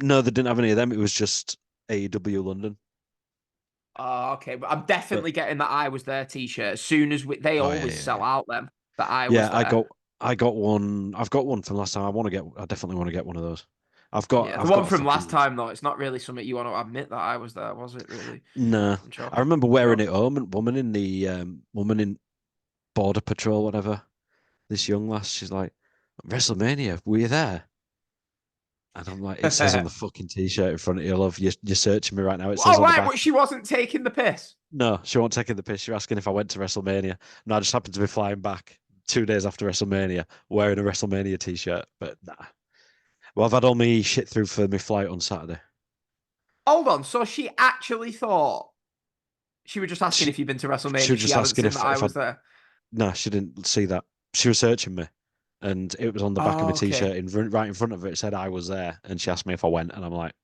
No, they didn't have any of them. It was just AEW London. Oh, okay. But I'm But definitely getting that I was there t-shirt as soon as they oh yeah, always yeah, sell yeah. out them. That I was Yeah, there. I got one. I've got one from last time. I definitely want to get one of those. Yeah, the I've one got a from last fucking time though, it's not really something you want to admit that I was there, was it? Really? nah. I'm I joking. remember I'm wearing it joking. home and woman in Border Patrol, whatever. This young lass, she's like, WrestleMania, were you there? And I'm like, it says on the fucking t-shirt in front of you, love, you're searching me right now. It says Oh, on the right, back. but she wasn't taking the piss. No, she won't take the piss. You're asking if I went to WrestleMania. No, I just happened to be flying back 2 days after WrestleMania wearing a WrestleMania t-shirt. But nah. Well, I've had all my shit through for my flight on Saturday. Hold on. So she actually thought she was just asking She if you've been to she WrestleMania. was She just hadn't asking seen that I if I was there. no, she didn't see that. She was searching me, and it was on the back of my Oh, okay. t-shirt right in front of it. It said I was there, and she asked me if I went, and I'm like,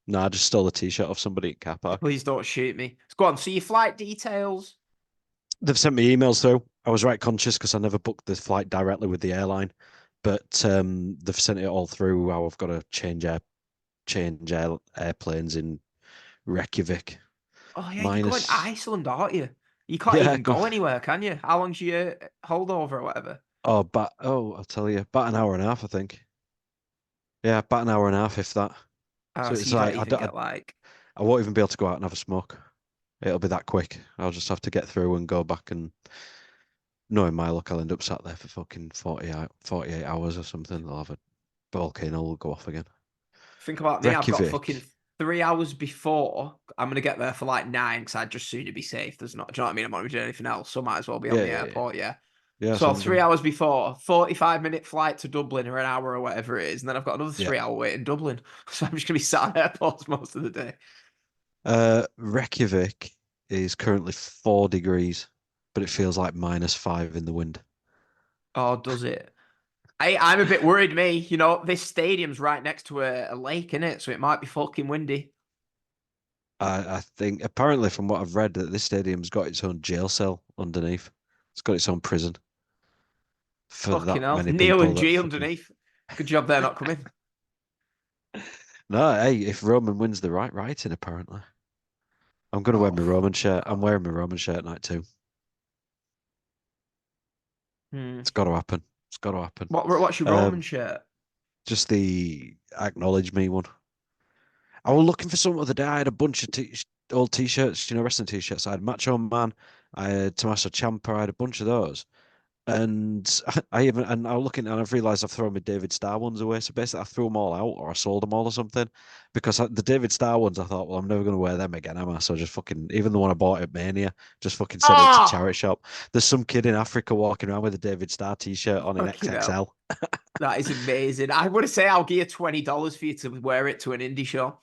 no, I just stole the t-shirt off somebody at car park. Please don't shoot me. Go on. So your flight details. They've sent me emails through. I was right conscious because I never booked the flight directly with the airline, but they've sent it all through. How I've got to airplanes in Reykjavik. Oh yeah, you're going to Minus, Iceland, aren't you? You can't yeah, even go anywhere, can you? How long's your holdover or whatever? I'll tell you, about an hour and a half, I think. Yeah, about an hour and a half, if that. Oh, So so it's you don't like even get like. I won't even be able to go out and have a smoke. It'll be that quick. I'll just have to get through and go back and knowing my luck, I'll end up sat there for fucking 48 hours or something. I'll have a volcano will go off again. Think about me. I've got fucking Reykjavik. 3 hours before. I'm gonna get there for like nine because I'd just sooner be safe. There's not. Do you know what I mean? I'm not gonna be doing anything else, so might as well be on Yeah, the yeah, yeah. airport. Yeah. Yeah, that's So what I'm three doing. hours before, 45-minute flight to Dublin or an hour or whatever it is, and then I've got another Yeah. 3 hour wait in Dublin. So I'm just gonna be sat at airports most of the day. Reykjavik is currently 4 degrees, but it feels like -5 in the wind. Oh, does it? I'm a bit worried, me. You know, this stadium's right next to a lake, in it, so it might be fucking windy. I think apparently from what I've read that this stadium's got its own jail cell underneath. It's got its own prison for Fucking that hell. many Neil people and that G fucking underneath. Good job they're not coming. no, hey, if Roman wins the writing, apparently. I'm gonna wear Oh, my Roman fucking shirt. I'm hell. wearing my Roman shirt night too. Hmm. It's got to happen. It's got to happen. What's your Roman Um, shirt? just the acknowledge me one. I was looking for some other day. I had a bunch of old t-shirts, wrestling t-shirts. I had Macho Man, I had Tommaso Ciampa, I had a bunch of those. And I was looking and I've realized I've thrown my David Starr ones away. So basically, I threw them all out or I sold them all or something. Because the David Starr ones, I thought, well, I'm never going to wear them again, am I? So just fucking, even the one I bought at Mania, just fucking sent it to Ah! charity shop. There's some kid in Africa walking around with a David Starr t-shirt on in Fucking hell. XXL. That is amazing. I would say I'll give you $20 for you to wear it to an indie show.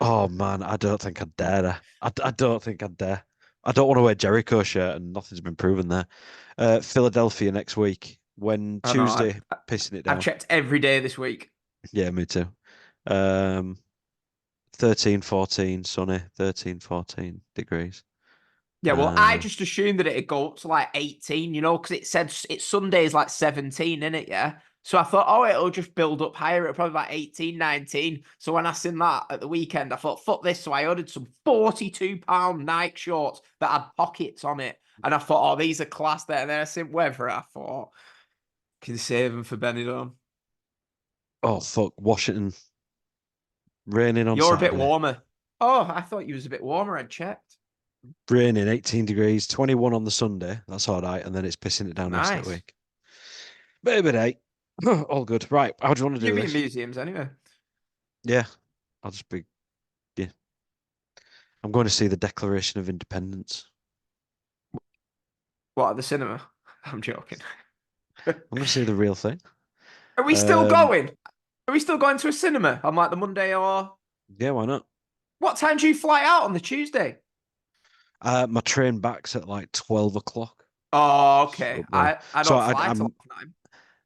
Oh man, I don't think I'd dare. I don't think I'd dare. I don't want to wear Jericho shirt, and nothing's been proven there. Philadelphia next week. When I know. Tuesday, pissing it I've down. checked every day this week. Yeah, me too. Um, 13, 14, sunny, 13, 14 degrees. Yeah, well, I Uh, just assumed that it'd go up to like 18, because it said it's Sundays like 17, in it, yeah? So I thought, oh, it'll just build up higher. It'll probably be like 18, 19. So when I seen that at the weekend, I thought, fuck this. So I ordered some £42 Nike shorts that had pockets on it. And I thought, oh, these are class there. And then I seen weather. I thought, can save them for Benidorm. oh fuck, Washington raining on You're a bit Saturday. warmer. Oh, I thought you was a bit warmer. I'd checked. Raining 18 degrees, 21 on the Sunday. That's all right, and then it's pissing it down the rest of the Nice. week. Baby day, all good. Right, how do you want to You'll do be in this? museums anyway. Yeah, I'll just be. Yeah, I'm going to see the Declaration of Independence. What, at the cinema? I'm joking. I'm going to see the real thing. Are we still Um, going? Are we still going to a cinema on like the Monday or yeah, why not? what time do you fly out on the Tuesday? My train back's at like 12 o'clock. Oh, So, okay. I so don't fly till I'm half nine.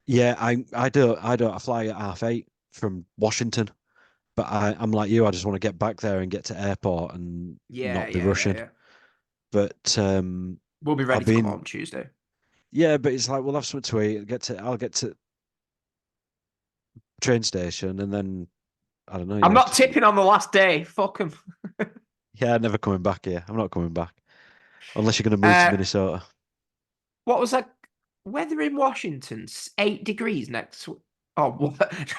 yeah, I don't I fly at 8:30 from Washington, but I'm like you. I just want to get back there and get to airport and Yeah, not be yeah, yeah, rushing. yeah. But We'll be ready I've to come been home Tuesday. yeah, but it's like we'll have something to eat. I'll get to train station and then I don't know. I'm not tipping on the last day. Fuck him. Yeah, never coming back here. I'm not coming back unless you're going to move to Uh, Minnesota. what was that? Weather in Washington's 8 degrees next. Oh, what?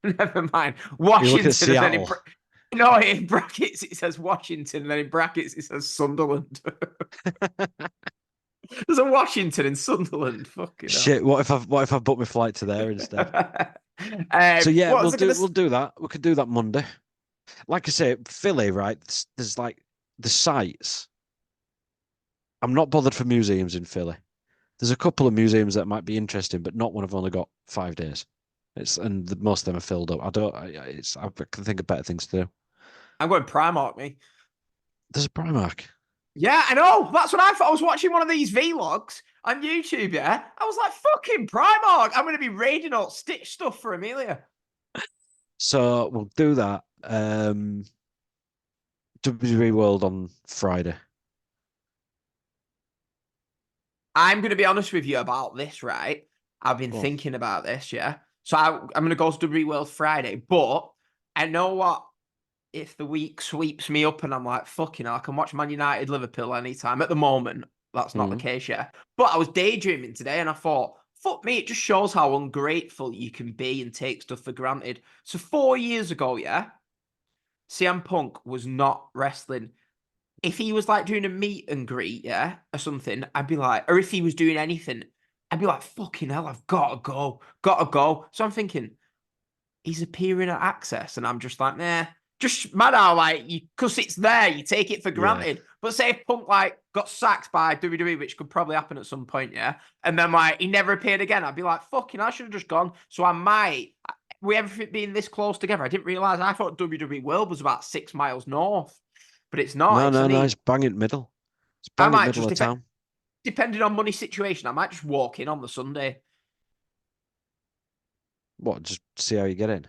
Never mind. You look at Washington, and then Seattle. no, in brackets it says Washington, and then in brackets it says Sunderland. There's a Washington in Sunderland. Fucking hell. Shit, what if I book my flight to there instead? So yeah, What we'll was I gonna? do that. We could do that Monday. Like I say, Philly, right? There's like the sites. I'm not bothered for museums in Philly. There's a couple of museums that might be interesting, but not when I've only got 5 days. Most of them are filled up. I can think of better things to do. I'm going Primark, me. There's a Primark. Yeah, I know. That's what I thought. I was watching one of these vlogs on YouTube. Yeah, I was like, "Fucking Primark!" I'm going to be raiding all Stitch stuff for Amelia. So we'll do that. WWE World on Friday. I'm going to be honest with you about this, right? I've been Go on. thinking about this, yeah. So I'm going to go to WWE World Friday, but I know what if the week sweeps me up and I'm like, fucking hell, I can watch Man United Liverpool anytime. At the moment, that's not the Mm. case yet. But I was daydreaming today and I thought, fuck me, it just shows how ungrateful you can be and take stuff for granted. So 4 years ago, yeah, CM Punk was not wrestling. If he was like doing a meet and greet, yeah, or something, I'd be like, or if he was doing anything, I'd be like, fucking hell, I've got to go, got to go. So I'm thinking, he's appearing at Access, and I'm just like, nah. Just mad how like you, because it's there, you take it for Yeah. granted. But say if Punk like got sacked by WWE, which could probably happen at some point, yeah, and then like he never appeared again, I'd be like, fucking, I should have just gone. So I might, we everything being this close together, I didn't realize. I thought WWE World was about 6 miles north, but it's not. No, It's no, no. only It's bang in middle. It's I bang in might middle just of town. depending on money situation, I might just walk in on the Sunday. What? Just see how you get in.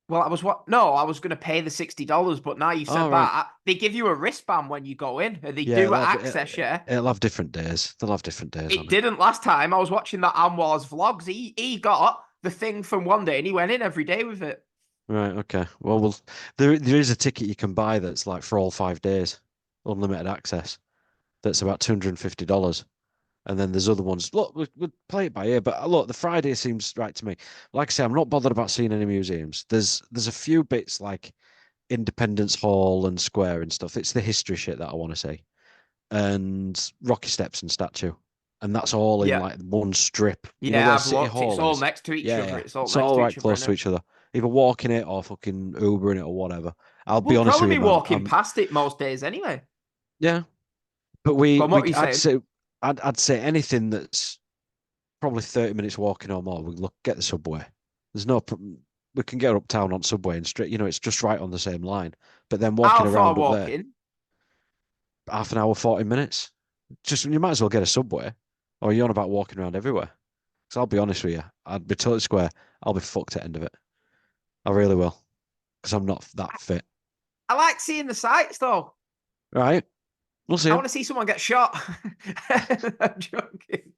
Well, I was what? No, I was going to pay the $60, but now you Oh said right. that they give you a wristband when you go in. They Yeah, do at Access, yeah. it'll have different days. They'll have different days It on it. didn't last time. I was watching that Anwar's vlogs. He got the thing from one day and he went in every day with it. Right. Okay. Well, there is a ticket you can buy that's like for all 5 days, unlimited access. That's about $250. And then there's other ones. Look, we'll play it by ear, but look, the Friday seems right to me. Like I say, I'm not bothered about seeing any museums. There's a few bits like Independence Hall and Square and stuff. It's the history shit that I want to see. And Rocky Steps and statue. And that's all in Yeah, like one strip. You know yeah. where I've City looked. It's Hall all is? next to each Yeah, other. yeah. It's all It's next all to right each other, close to innit? each other. Either walking it or fucking Ubering it or whatever. I'll be We'll honest probably with you, be man. walking past it most days anyway. Yeah, but Go on, what were you I'd saying? say anything that's probably 30 minutes walking or more. We look get the subway. There's no we can get uptown on subway and straight. It's just right on the same line. But then How walking far around up there, walking? half an hour, 40 minutes. Just you might as well get a subway, or you're on about walking around everywhere. Because I'll be honest with you, I'd be totally square. I'll be fucked at the end of it. I really will, because I'm not that fit. I like seeing the sights though. Right? We'll see I him. want to see someone get shot. I'm joking.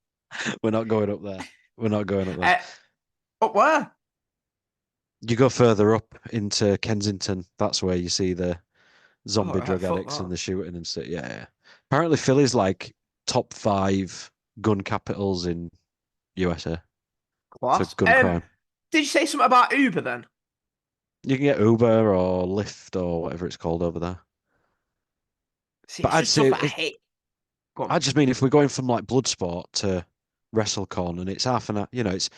We're not going up there. We're not going up there. Uh, but where? You go further up into Kensington. That's where you see the Oh, zombie right, drug fuck addicts that. and the shooting and stuff. Yeah, yeah. Apparently, Philly's like top 5 gun capitals in USA for Class. gun crime. Did you say something about Uber then? You can get Uber or Lyft or whatever it's called over there. See, But it's I'd just say stuff I hate. Go on. I just mean if we're going from like Bloodsport to WrestleCon and it's it's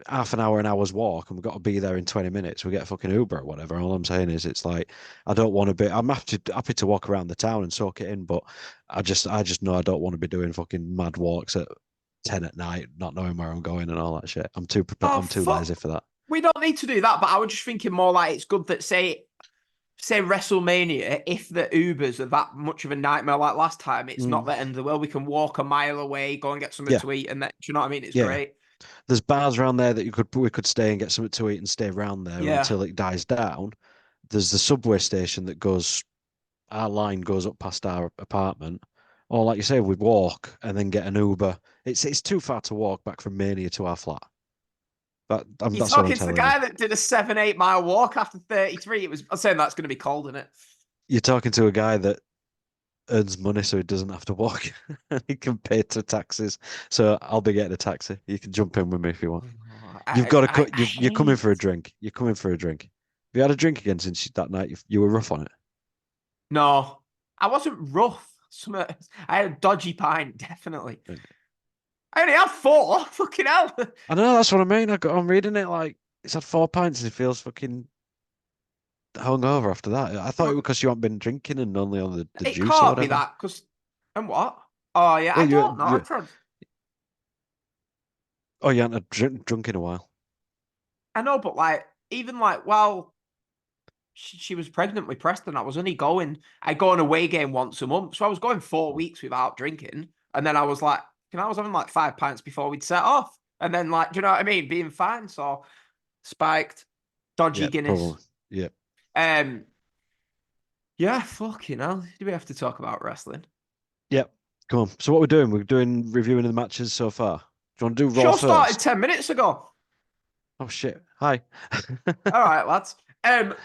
half an hour's walk and we've got to be there in 20 minutes, we get a fucking Uber or whatever. All I'm saying is it's like I don't want to be I'm happy to walk around the town and soak it in, but I just know I don't want to be doing fucking mad walks at 10 at night, not knowing where I'm going and all that shit. Oh, I'm too lazy fuck. for that. We don't need to do that, but I was just thinking more like it's good that say WrestleMania, if the Ubers are that much of a nightmare like last time, it's not Mm. the end of the world. We can walk a mile away, go and get something Yeah, to eat, and then, do you know what I mean? It's yeah. great. There's bars around there that we could stay and get something to eat and stay around there Yeah. until it dies down. There's the subway station that goes our line goes up past our apartment. Or like you say, we walk and then get an Uber. It's too far to walk back from Mania to our flat. You're That's what I'm talking to the telling you. guy that did a 7-8 mile walk after 33. I'm saying that's going to be cold, isn't it? You're talking to a guy that earns money so he doesn't have to walk and he can pay to taxis. So I'll be getting a taxi. You can jump in with me if you want. Oh, You've got to I cut. You're coming hate. for a drink. You're coming for a drink. Have you had a drink again since that night? You were rough on it. No, I wasn't rough. I had a dodgy pint, definitely. I only had four. Fucking hell. I know that's what I mean. I'm reading it like he's had 4 pints and he feels fucking hungover after that. I thought it was because you haven't been drinking and only on the It juice or can't be whatever. that because. And what? Oh yeah, I Well, don't know. I you tried. oh you haven't drunk in a while. I know, but like even like well, she was pregnant with Preston. I go on a away game once a month. So I was going 4 weeks without drinking. And then I was like, I was having like 5 pints before we'd set off. And then like, do you know what I mean? Being fine. So spiked, dodgy Yeah, Guinness. probably. Yeah. Um, yeah, fucking hell. Do we have to talk about wrestling? Yeah. Come on. So what we're doing? We're doing reviewing the matches so far. Do you want to do Raw Show started first? 10 minutes ago. Oh shit. Hi. All right, lads. And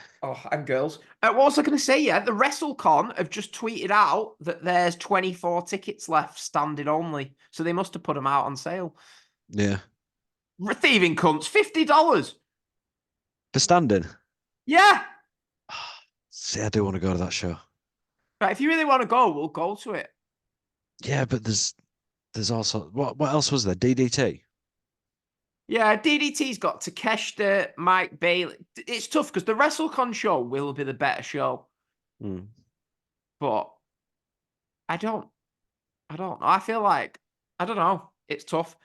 girls. What was I going to say? Yeah, the WrestleCon have just tweeted out that there's 24 tickets left, standing only. So they must have put them out on sale. Yeah. Thieving cunts, $50. For standing. Yeah. See, I do want to go to that show. Right, if you really want to go, we'll go to it. Yeah, but there's also what else was there? DDT. Yeah, DDT's got Takeshita, Mike Bailey. It's tough because the WrestleCon show will be the better show, Mm. but I don't. I don't know. I feel like I don't know. It's tough.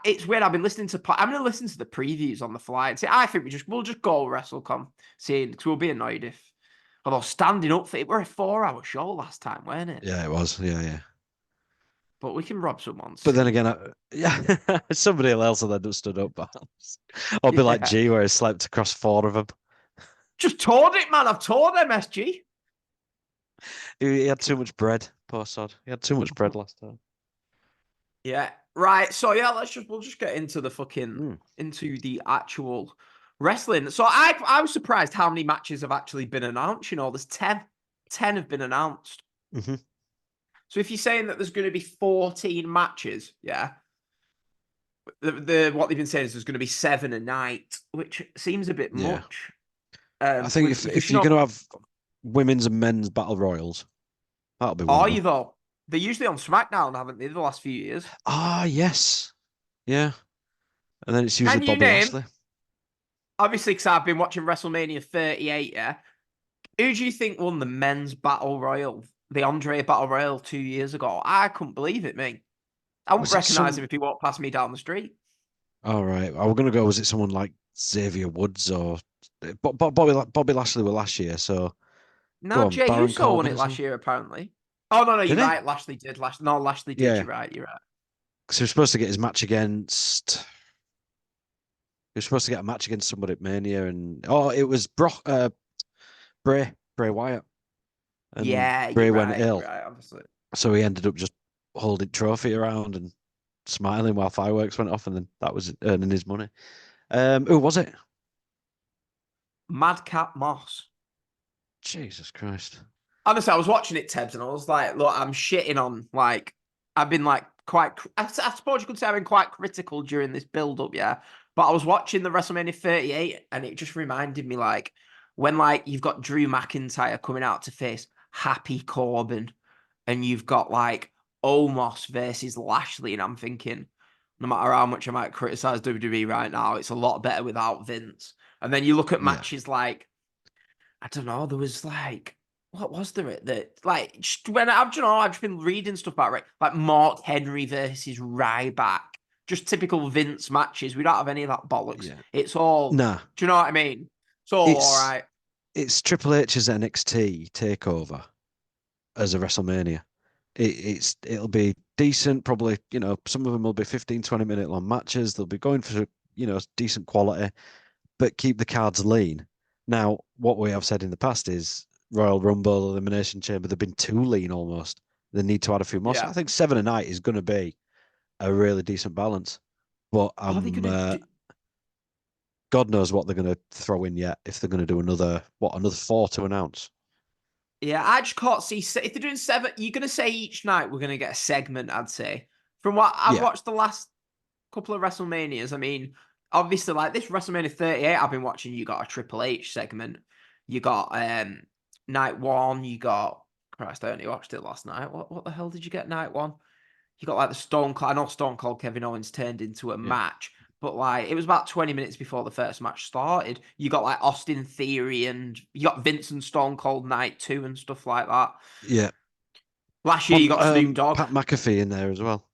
It's weird. I've been listening to. I'm going to listen to the previews on the fly and see. I think we'll just go WrestleCon, seeing because we'll be annoyed if. Although standing up for it, we're a 4 hour show last time, weren't it? Yeah, it was. Yeah, yeah. But we can rob someone's But then seat. again, yeah, somebody else will then stood up, perhaps. Or be like Yeah, G, where he slept across four of them. just toured it, man. I've toured MSG. He had too much bread, poor sod. He had too much bread last time. Yeah, right. So yeah, we'll just get into the Mm. into the actual wrestling. So I was surprised how many matches have actually been announced. You know, there's 10. 10 have been announced. Hmm. So if you're saying that there's going to be 14 matches, yeah, what they've been saying is there's going to be 7 a night, which seems a bit Yeah. much. I think if Because you're gonna have women's and men's battle royals, that'll be one of are them. you though? They're usually on SmackDown, haven't they, the last few years? Ah, yes. Yeah. And then it's usually Can you Bobby name, Lashley. obviously, because I've been watching WrestleMania 38, yeah. Who do you think won the men's battle royal, the Andre battle royal 2 years ago? I couldn't believe it, mate. I wouldn't Was it recognize some? him if he walked past me down the street. All right. I was gonna go. Was it someone like Xavier Woods or Bobby Lashley were last year? So No, go on, Jay Baron Uso won Corbin it or last something. year, apparently. Oh, no, Did you're he? right. Lashley did. No, Lashley did. Yeah. You're right. You're right. So he was supposed to get his match against. He was supposed to get a match against somebody at Mania, and it was Bray Wyatt, and Yeah, Bray you're went right. You're ill, right, obviously. so he ended up just holding trophy around and smiling while fireworks went off, and then that was earning his money. Who was it? Madcap Moss. Jesus Christ! Honestly, I was watching it, Tebbs, and I was like, look, I'm shitting on, like, I've been, like, I suppose you could say I've been quite critical during this build-up, yeah? But I was watching the WrestleMania 38, and it just reminded me, like, when, like, you've got Drew McIntyre coming out to face Happy Corbin, and you've got, like, Omos versus Lashley, and I'm thinking, no matter how much I might criticize WWE right now, it's a lot better without Vince. And then you look at Yeah, matches like, I don't know, there was like, what was there that like just when I've you know I've just been reading stuff about it, like Mark Henry versus Ryback, just typical Vince matches. We don't have any of that bollocks. yeah. It's all, Nah, do you know what I mean? It's all it's right. it's Triple H's NXT takeover as a WrestleMania. It'll be decent, probably, some of them will be 15, 20 minute long matches. They'll be going for, decent quality, but keep the cards lean. Now, what we have said in the past is Royal Rumble, Elimination Chamber, they've been too lean almost. They need to add a few more. So Yeah. I think 7 a night is going to be a really decent balance. But Are they I'm gonna do? God knows what they're going to throw in yet. If they're going to do another four to announce. Yeah, I just can't see if they're doing 7. You're gonna say each night we're gonna get a segment. I'd say from what I've Yeah, watched the last couple of WrestleManias. I mean, obviously, like this WrestleMania 38, I've been watching. You got a Triple H segment. You got night one. You got Christ. I only watched it last night. What the hell did you get night one? You got like the Stone Cold. I know Stone Cold Kevin Owens turned into a yeah, match, but like it was about 20 minutes before the first match started. You got like Austin Theory and you got Vince and Stone Cold night two and stuff like that. yeah. Last year you Want got Snoop Dogg. Pat McAfee in there as well.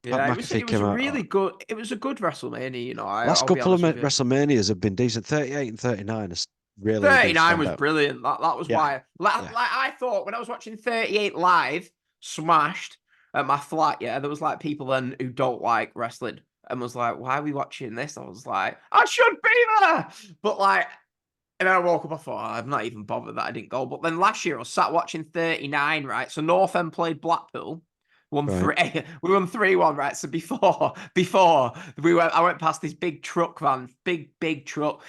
Pat Yeah, McAfee it was came a out. really good it was a good WrestleMania, Last I'll be couple of honest with you. WrestleManias have been decent. 38 and 39 has really been 39 was standout. brilliant. That was Yeah, why like yeah, I thought when I was watching 38 live, smashed at my flat, yeah, there was like people then who don't like wrestling and was like, why are we watching this? I was like, I should be there. But like and then I woke up, I thought, oh, I'm not even bothered that I didn't go. But then last year I was sat watching 39, right? So Northend played Blackpool, won right. 3. We won 3-1, right? So before I went past this big truck van, big truck,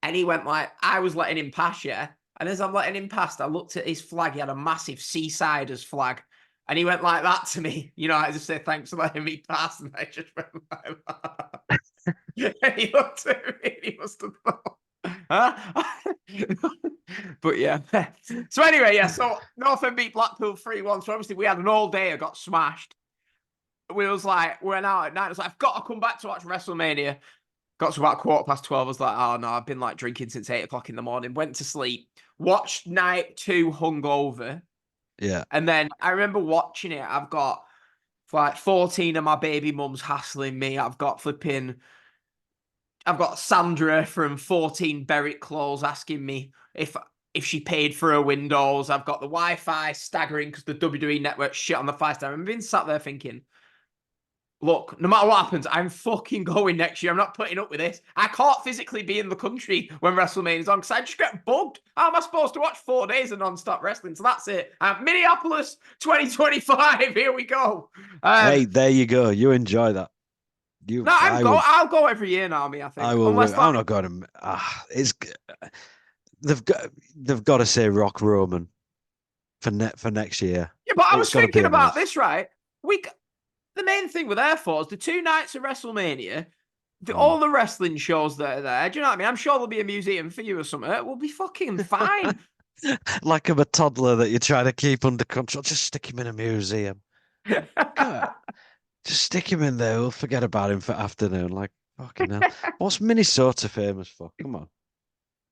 and he went like, I was letting him pass, yeah. And as I'm letting him pass, I looked at his flag. He had a massive Seasiders flag. And he went like that to me. You know, I just said, thanks for letting me pass. And I just went like that. And he looked at me and he must have thought, huh? But yeah. So anyway, yeah. So Northend beat Blackpool 3-1. So obviously we had an all day. I got smashed. We was like, we went out at night. I was like, I've got to come back to watch WrestleMania. Got to about 12:15. I was like, oh no, I've been like drinking since 8 o'clock in the morning. Went to sleep. Watched night 2 hungover. Yeah. And then I remember watching it. I've got like 14 of my baby mums hassling me. I've got Sandra from 14 Berwick Close asking me if she paid for her windows. I've got the Wi-Fi staggering because the WWE network shit on the 5-star. I'm being sat there thinking, look, no matter what happens, I'm fucking going next year. I'm not putting up with this. I can't physically be in the country when WrestleMania's on because I just get bugged. How am I supposed to watch 4 days of non-stop wrestling? So that's it. Minneapolis 2025. Here we go. Hey, there you go. You enjoy that. No, I'll go every year now, me, I I think. will. Unless I'm like not going to. They've got to say Rock Roman for next year. yeah, but I It's was got to be thinking about announced. this, right? The main thing we're there for is the 2 nights of WrestleMania, Mm. all the wrestling shows that are there. Do you know what I mean? I'm sure there'll be a museum for you or something. We'll be fucking fine. Like I'm a toddler that you're trying to keep under control. Just stick him in a museum. Come on. Just stick him in there. We'll forget about him for afternoon. Like, fucking hell. What's Minnesota famous for? Come on.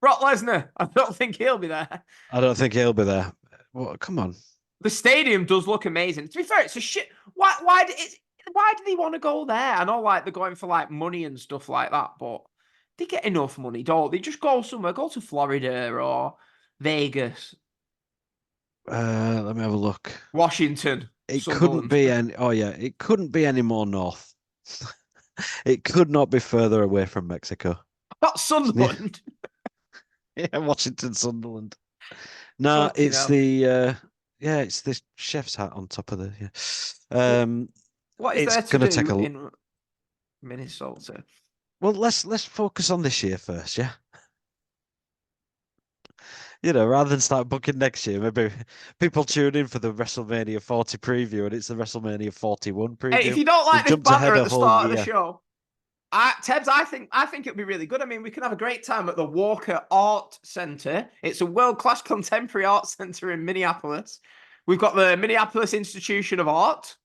Brock Lesnar, I don't think he'll be there. I don't think he'll be there. Well, come on. The stadium does look amazing. To be fair, it's a shit. Why do they want to go there? I know, like they're going for like money and stuff like that, but they get enough money, don't they? Just go somewhere. Go to Florida or Vegas, Let me have a look. Washington, It couldn't Sunderland. be any. Oh yeah, it couldn't be any more north. It could not be further away from Mexico. Not Yeah, Sunderland. yeah, Washington, Sunderland. No, Fucking it's hell. the yeah, it's this chef's hat on top of the yeah. What what is It's there to gonna take do a in Minnesota? well. Let's focus on this year first, yeah. Rather than start booking next year, maybe people tune in for the WrestleMania 40 preview and it's the WrestleMania 41 Hey, if preview. you don't We've like this jumped banter ahead at a the whole start of the year. show, Tebbs, I think it'll be really good. I mean, we can have a great time at the Walker Art Center. It's a world-class contemporary art center in Minneapolis. We've got the Minneapolis Institution of Art.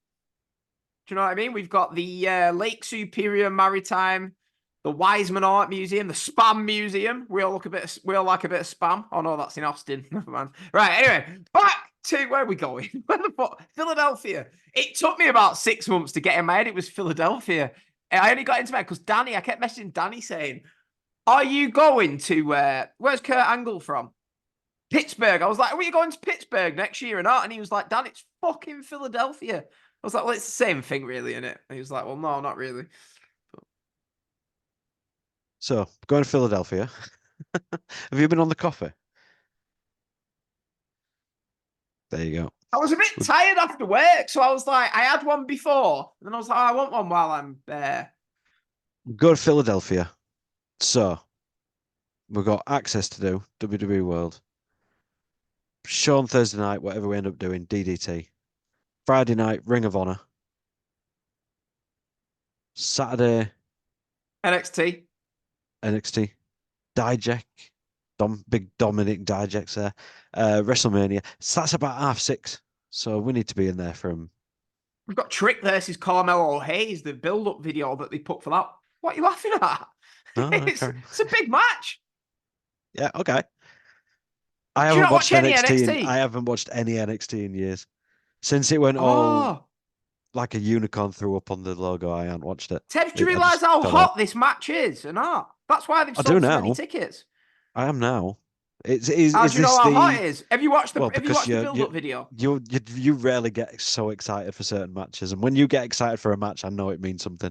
Do you know what I mean? We've got the Lake Superior Maritime, the Wiseman Art Museum, the Spam Museum. We all like a bit of spam. Oh no, that's in Austin. Never mind. Right. Anyway, back to where we going. Where the fuck? Philadelphia. It took me about 6 months to get in my head. It was Philadelphia. I only got into my head because I kept messaging Danny saying, "Are you going to where's Kurt Angle from? Pittsburgh." I was like, "Are we going to Pittsburgh next year or not?" And he was like, "Dan, it's fucking Philadelphia." I was like, "Well, it's the same thing, really, isn't it?" And he was like, "Well, no, not really." So, going to Philadelphia. Have you been on the coffee? There you go. I was a bit tired after work, so I was like, I had one before, and then I was like, oh, I want one while I'm there. Go to Philadelphia. So we've got access to do WWE World. Show on Thursday night, whatever we end up doing, DDT. Friday night, Ring of Honor. Saturday, NXT. NXT. Dijak. Big Dominic Dijak's there. WrestleMania. So that's about 6:30. So we need to be in there from. We've got Trick versus Carmelo Hayes, the build-up video that they put for that. What are you laughing at? Oh, it's, okay. it's a big match. Yeah, okay. I Do you haven't not watch watched any NXT in I NXT? haven't watched any NXT in years. Since it went all Oh, like a unicorn threw up on the logo, I haven't watched it. Tebbs, do you I realise just how fell out. hot this match is or not? That's why they've I do sold so many now. tickets. I am now. How Is do you know this how hot the it is? Have you watched the well, Have you because watched the build-up video? you rarely get so excited for certain matches, and when you get excited for a match, I know it means something.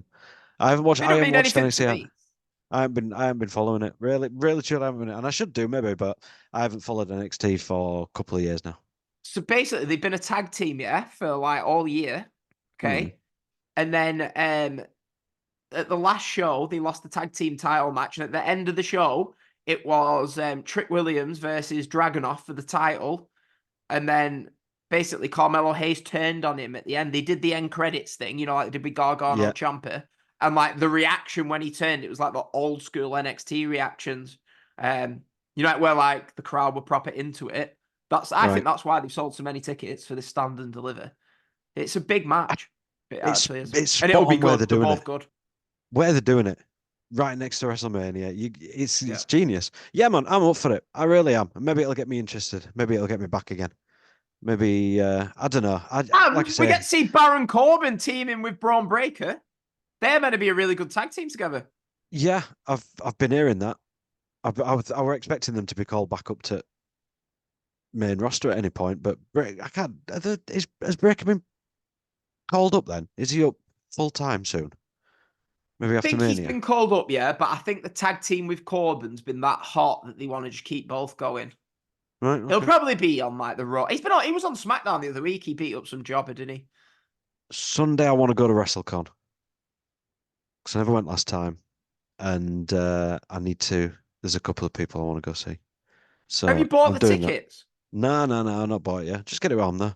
They I don't haven't mean watched anything to NXT. me. I haven't been following it. Really truly I haven't been, and I should do maybe, but I haven't followed NXT for a couple of years now. So basically, they've been a tag team, yeah, for like all year. Hmm. Okay. And then at the last show, they lost the tag team title match. And at the end of the show, it was Trick Williams versus Dragunov for the title. And then basically Carmelo Hayes turned on him at the end. They did the end credits thing, you know, like they did with Gargano Yeah, Ciampa. And like the reaction when he turned, it was like the old school NXT reactions. You know, where like the crowd were proper into it. I think right. that's why they've sold so many tickets for this stand and deliver. It's a big match. It actually is. It's And it'll spot be on where good. they're They're doing it. both good. Where they're doing it, right next to WrestleMania. Yeah. It's genius. Yeah, man, I'm up for it. I really am. Maybe it'll get me interested. Maybe it'll get me back again. Maybe I don't know. Like I And we say, get to see Baron Corbin teaming with Braun Breaker. They're meant to be a really good tag team together. yeah, I've been hearing that. I were expecting them to be called back up to main roster at any point, but I can't. Has Breaker been called up then? Is he up full time soon? Maybe I after think he's Mania. been called up, yeah, but I think the tag team with Corbin's been that hot that they want to just keep both going. Right, He'll okay. probably be on like the Raw. He was on SmackDown the other week. He beat up some jobber, didn't he? Sunday I want to go to WrestleCon because I never went last time, and I need to. There's a couple of people I want to go see, Have you so bought I'm the doing that. tickets? No, I'm not bought it yet. Just get it on there.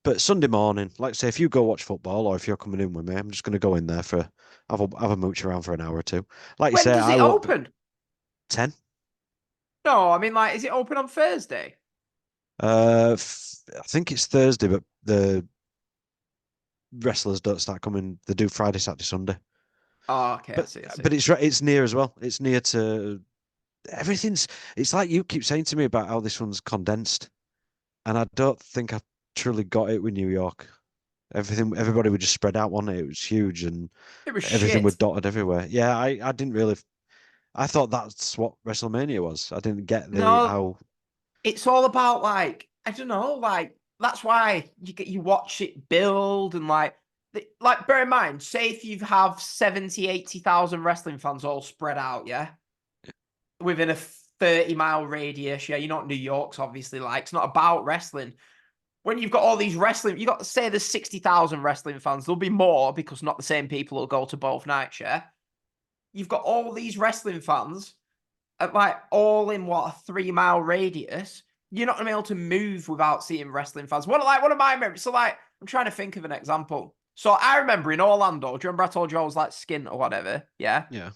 But Sunday morning, like I say, if you go watch football or if you're coming in with me, I'm just going to go in there for have a mooch around for an hour or two. Like you When say, does I it won't be open? 10. No, I mean, like, is it open on Thursday? I think it's Thursday, but the wrestlers don't start coming. They do Friday, Saturday, Sunday. Oh, okay, I But see, I see. but it's near as well. It's near to everything's. It's like you keep saying to me about how this one's condensed, and I don't think I truly got it with New York. Everybody would just spread out, wasn't it? It was huge and It was everything was shit. dotted everywhere. Yeah, I didn't really. I thought that's what WrestleMania was. I didn't get the No, how. it's all about like I don't know, like that's why you watch it build and like bear in mind, say if you have 70, 80,000 wrestling fans all spread out, yeah, within a 30-mile radius, yeah, you're not New York's obviously like it's not about wrestling. When you've got all these wrestling, you got to say there's 60,000 wrestling fans. There'll be more because not the same people will go to both nights, yeah. You've got all these wrestling fans at like all in what a 3-mile radius, you're not gonna be able to move without seeing wrestling fans. One of my memories. So like, I'm trying to think of an example. So I remember in Orlando, do you remember I told you I was like skint or whatever? Yeah. Yeah,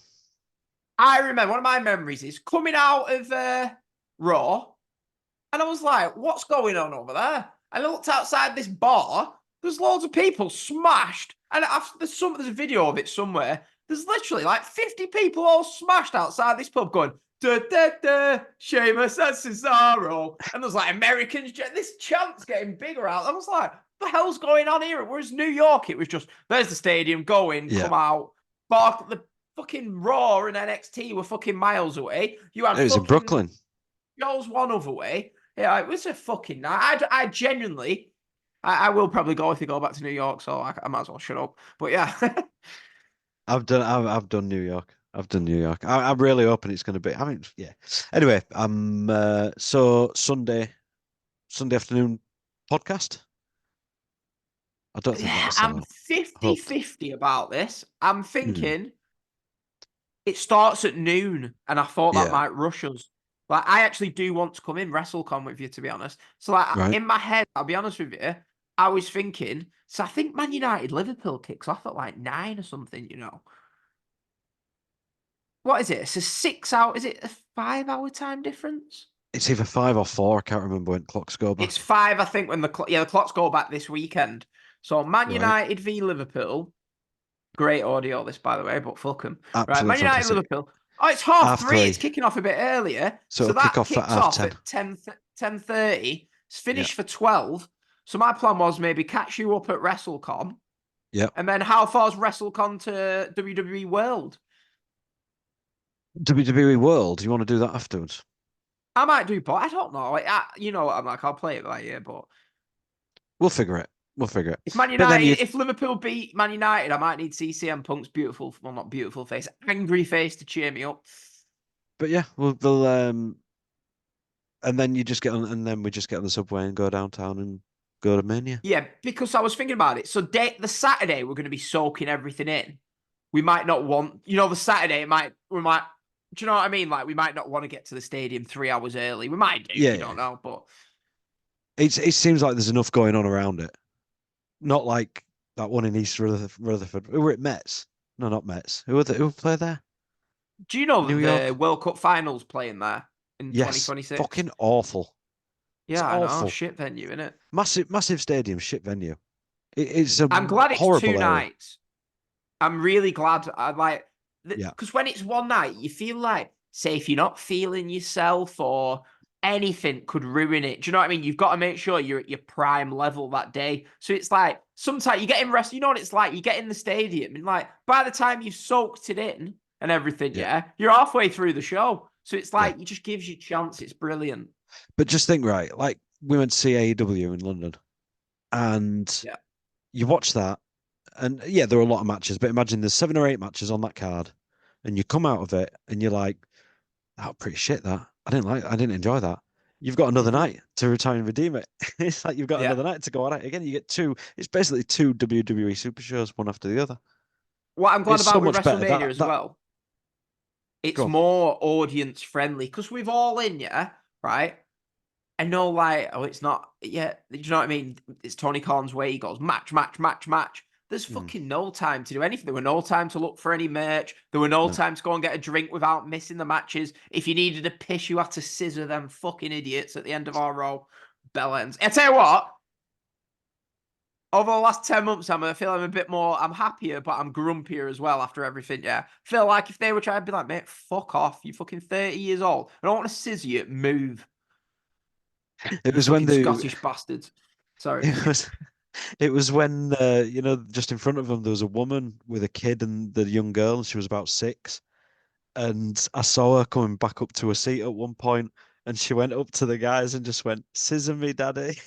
I remember one of my memories is coming out of Raw, and I was like, what's going on over there? And I looked outside this bar. There's loads of people smashed. And there's a video of it somewhere. There's literally like 50 people all smashed outside this pub going, da da da, Sheamus and Cesaro. And there's like Americans, this chant's getting bigger out. I was like, what the hell's going on here? Whereas New York, it was just, there's the stadium, go in, yeah. come out. But the fucking Raw and NXT were fucking miles away. You had It was in fucking Brooklyn. goes one other way. Yeah, it was a fucking night. I genuinely, I will probably go if they go back to New York, so I might as well shut up. But yeah, I've done New York. I've done New York. I'm really hoping it's going to be. I mean, yeah. Anyway, so Sunday afternoon podcast. I don't think that's I'm hooked. 50-50 about this. I'm Hmm. thinking It starts at noon, and I thought that Yeah. might rush us. Like, I actually do want to come in WrestleCon with you, to be honest. So, like, Right. in my head, I'll be honest with you, I was thinking, so I think Man United Liverpool kicks off at like 9 or something, you know. What is it? It's a 6 hour, is it a 5 hour time difference? It's either 5 or 4. I can't remember when clocks go It's back. 5, I think, when the clocks go back this weekend. So, Man Right. United v Liverpool. Great audio, this, by the way, but fuck them. Right, Absolutely Man United, fantastic. Liverpool. Oh, it's half Half three. It's three. kicking off a bit earlier. So So it'll kick that off at kicks half off 10. at 10:30. It's Yeah. finished for 12. So my plan was maybe catch you up at WrestleCon. Yeah. And then how far's WrestleCon to WWE World? WWE World. You want to do that afterwards? I might do, but I don't know. Like, you know what I'm like, I'll play it by ear, but We'll figure it. We'll figure it. if Man But then you, United, if Liverpool beat Man United, I might need CM Punk's beautiful, well, not beautiful face, angry face to cheer me up. but yeah, we'll and then you just get on, and then we just get on the subway and go downtown and go to Mania. Yeah, because I was thinking about it. So the Saturday we're going to be soaking everything in. We might not want, the Saturday we might. Do you know what I mean? Like we might not want to get to the stadium 3 hours early. We might do. Yeah, You yeah. don't know, but It seems like there's enough going on around it. Not like that one in East Rutherford. Who were at Mets? No, not Mets. Who play there? do you know New that the York. World Cup finals playing there in Yes. 2026? Fucking awful. It's Yeah, I know. awful. Shit venue, innit? Massive stadium, shit venue. It's a I'm glad it's two horrible area. nights. I'm really glad. I like Yeah, because when it's one night, you feel like, say, if you're not feeling yourself or anything could ruin it. Do you know what I mean? You've got to make sure you're at your prime level that day. So it's like sometimes you get in rest. You know what it's like? You get in the stadium and like by the time you've soaked it in and everything, yeah, yeah, you're halfway through the show. So it's yeah. like it just gives you a chance. It's brilliant. But just think, right, like we went to see AEW in London and Yeah. you watch that and yeah, there are a lot of matches, but imagine there's 7 or 8 matches on that card and you come out of it and you're like, that was pretty shit that. I didn't enjoy that. You've got another Hmm. night to try and redeem it. It's like you've got Yeah. another night to go at it again. You get two, it's basically two WWE super shows, one after the other. What I'm glad It's so about with much better. WrestleMania as well, it's Go on. more audience friendly because we've all in, yeah, right? I know, like, oh, it's not. Yeah, do you know what I mean? It's Tony Khan's way. He goes match, match, match, match. There's Mm, fucking no time to do anything. There were no time to look for any merch. There were no no. time to go and get a drink without missing the matches. If you needed a piss, you had to scissor them fucking idiots at the end of our row. Bell ends. I tell you what, over the last 10 months, I feel I'm a bit more, I'm happier, but I'm grumpier as well after everything, yeah. Feel like if they were trying to be like, mate, fuck off. You're fucking 30 years old. I don't want to scissor you. Move. It You was when fucking the Scottish bastards. Sorry. it was it was when just in front of them there was a woman with a kid and the young girl, and she was about 6. And I saw her coming back up to her seat at one point, and she went up to the guys and just went, "Scissor me, daddy,"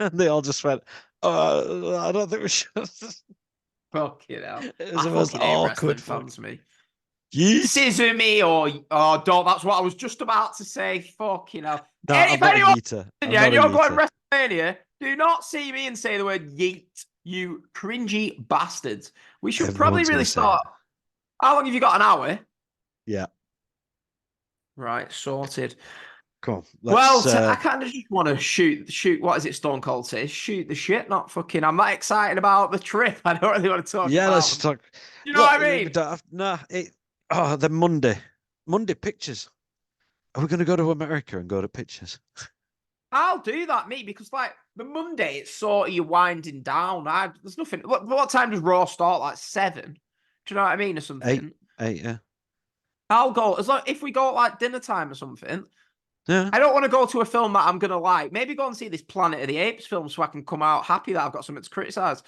and they all just went, "Oh, I don't think we should." Fucking hell. It was I the most fucking hate awkward wrestling fuck. fans, me. Yeet. Scissor me or don't. That's what I was just about to say. Fucking hell. No, And I'm if not a anyone, yeeter. I'm yeah, and not a you're going yeeter. WrestleMania, do not see me and say the word yeet, you cringy bastards. We should probably Everyone's really gonna say it. start. How long have you got? An hour? Yeah. Right, sorted. Come on. Well, Let's I kind of just want to shoot. What is it Stone Cold says? Shoot the shit, not fucking. I'm not excited about the trip. I don't really want to talk yeah, let's about just them. talk. You know What what I we mean? don't have, nah, the Monday. Monday pictures. Are we gonna go to America and go to pictures? I'll do that, me, because like the Monday, it's sort of you winding down. There's nothing. What time does Raw start? Like 7? Do you know what I mean, or Eight, something? eight, yeah. I'll go as long if we go at like dinner time or something. Yeah. I don't want to go to a film that I'm gonna like. Maybe go and see this Planet of the Apes film so I can come out happy that I've got something to criticize.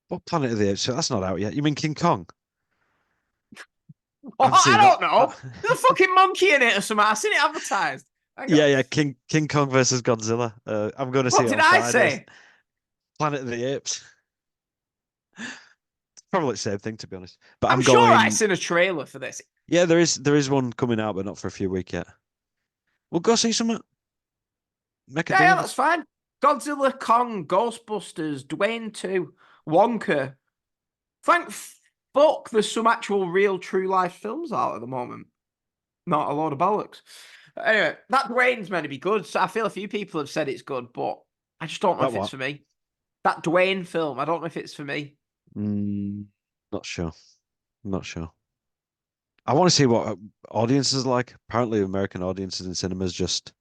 What Planet of the Apes? That's not out yet. You mean King Kong? I Oh, haven't I seen that. don't know. There's a fucking monkey in it or something. I've seen it advertised. Hang Yeah, on. yeah. King Kong versus Godzilla. I'm going to see What it did on I Friday. say? Planet of the Apes. Probably the same thing, to be honest. But I'm I'm sure I going. seen a trailer for this. Yeah, there is one coming out, but not for a few weeks yet. We'll go see some. Make a Yeah, deal yeah, of it. that's fine. Godzilla, Kong, Ghostbusters, Dwayne 2, Wonka. Thank fuck, there's some actual real true life films out at the moment. Not a load of bollocks. Anyway, that Dwayne's meant to be good. So I feel a few people have said it's good, but I just don't know That if it's what? for me. That Dwayne film, I don't know if it's for me. Mm, not sure. Not sure. I want to see what audiences are like. Apparently, American audiences in cinemas just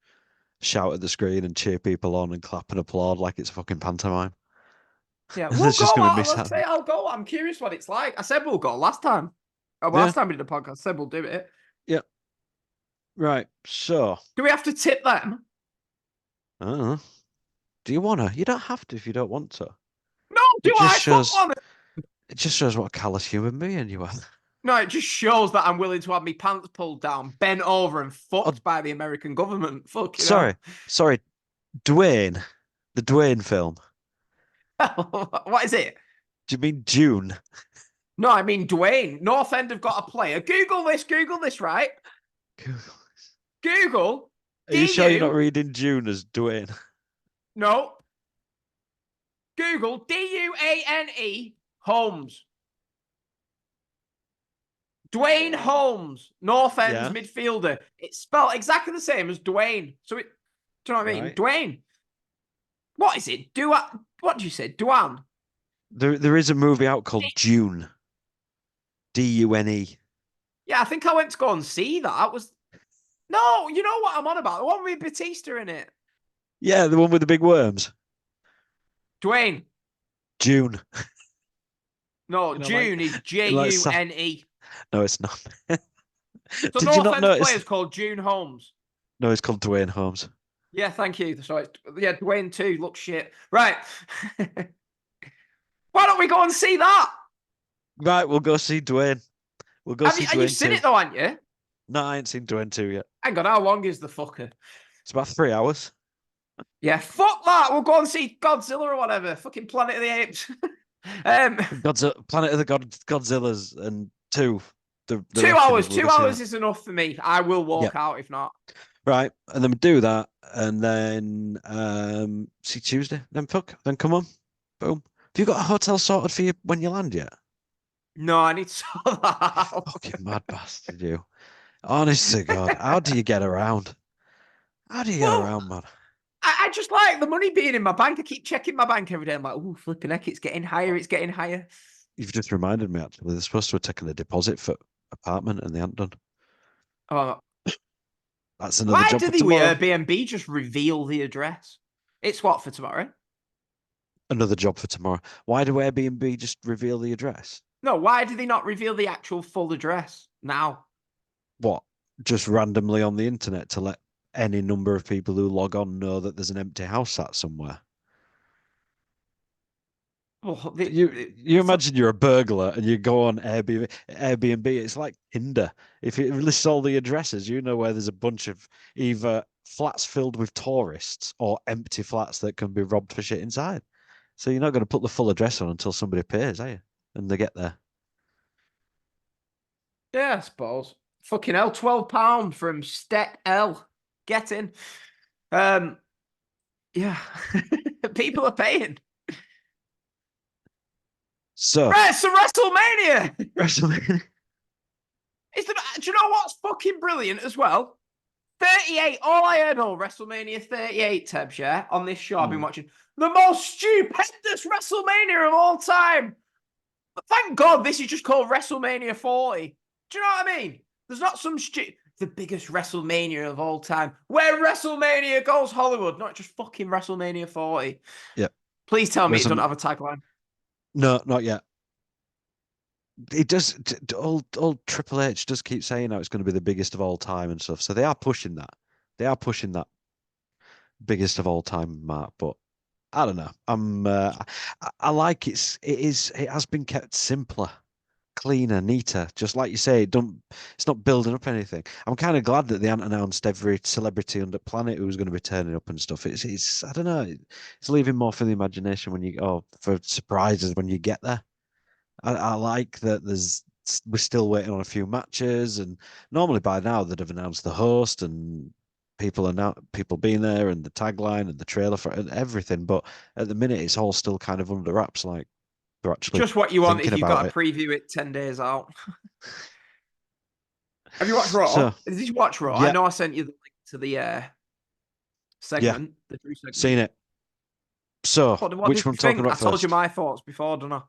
shout at the screen and cheer people on and clap and applaud like it's a fucking pantomime. Yeah, And we'll there's just go going to be out. Let's mishap. say I'll go. I'm curious what it's like. I said we'll go last time. Yeah, Last time we did a podcast, I said we'll do it. yeah. Right. So, Do we have to tip them? I don't know. Do you wanna? You don't have to if you don't want to. No, It do just I? Fuck shows on. it just shows what a callous human being you are. No, it just shows that I'm willing to have my pants pulled down, bent over, and Oh, fucked by the American government. Fuck, sorry. Sorry. Dwayne. The Dwayne film. What is it? Do you mean June? No, I mean Dwayne. North End have got a player. Google this, right? Google Are you sure you're not DU. reading June as Dwayne? No. Google Dune Holmes. Dwayne Holmes, North End's Yeah. midfielder. It's spelled exactly the same as Dwayne. So it, do you know what I mean? Right. Dwayne. What is it? What do you say? Duan. There is a movie out called June. Dune. Yeah, I think I went to go and see that. It was no, you know what I'm on about? The one with Batista in it. Yeah, the one with the big worms. Dwayne. June. No, You know, June is like June. no, it's not. So Did you North not End's notice? player is called June Holmes. No, it's called Dwayne Holmes. Yeah, thank you. So yeah, Dwayne too looks shit. Right. Why don't we go and see that? Right, we'll go see Dwayne. We'll go see You've Dwayne seen too. it though, haven't you? No, I ain't seen Dwayne 2 yet. Hang on, how long is the fucker? It's about 3 hours. Yeah, fuck that. We'll go and see Godzilla or whatever. Fucking Planet of the Apes. um, Godzilla, Planet of the Godzillas and two. The 2 hours. reckoners. We'll go Two see hours that. is enough for me. I will walk Yep. out if not. Right, and then we do that, and then see Tuesday. Then fuck. Then come on. Boom. Have you got a hotel sorted for you when you land yet? No, I need to sort that out. Fucking mad bastard, you. Honest to God, how do you get around? How do you get Well, around, man? I just like the money being in my bank. I keep checking my bank every day. I'm like, oh, flipping heck, it's getting higher. It's getting higher. You've just reminded me, actually. They're supposed to have taken a deposit for apartment and they haven't done. Oh, That's another why job do for the tomorrow. Airbnb just reveal the address? It's what for tomorrow? Another job for tomorrow. Why do Airbnb just reveal the address? No, why do they not reveal the actual full address now? What? Just randomly on the internet to let any number of people who log on know that there's an empty house sat somewhere. Well, You imagine you're a burglar and you go on Airbnb. It's like Tinder. If it lists all the addresses, you know where there's a bunch of either flats filled with tourists or empty flats that can be robbed for shit inside. So you're not going to put the full address on until somebody pays, are you? And they get there. yeah, I suppose. Fucking hell, £12 from Step L. Get in. Yeah. People are paying. So Right, so WrestleMania. WrestleMania. Do you know what's fucking brilliant as well? 38. All I heard on WrestleMania 38, Tebbs, yeah, on this show I've been watching. The most stupendous WrestleMania of all time. But thank God this is just called WrestleMania 40. Do you know what I mean? There's not some the biggest WrestleMania of all time. Where WrestleMania goes Hollywood, not just fucking WrestleMania 40. Yeah. Please tell me it doesn't have a tagline. No, not yet. It does. Old Triple H does keep saying how it's going to be the biggest of all time and stuff. So they are pushing that. They are pushing that biggest of all time mark. But I don't know. I like it has been kept simpler, cleaner, neater. Just like you say, it's not building up anything. I'm kind of glad that they haven't announced every celebrity on the planet who's going to be turning up and stuff. It's I don't know. It's leaving more for the imagination when for surprises when you get there. I like that we're still waiting on a few matches, and normally by now they'd have announced the host and people being there and the tagline and the trailer for and everything. But at the minute, it's all still kind of under wraps. Like they're actually Just what you want thinking if you've about got to it. preview it 10 days out. Have you watched Raw? So Did you watch Raw? I yeah, know I sent you the link to the yeah, segment, the Drew segment. seen it. So What which did one you talking think? I about told you first? my thoughts before, didn't I?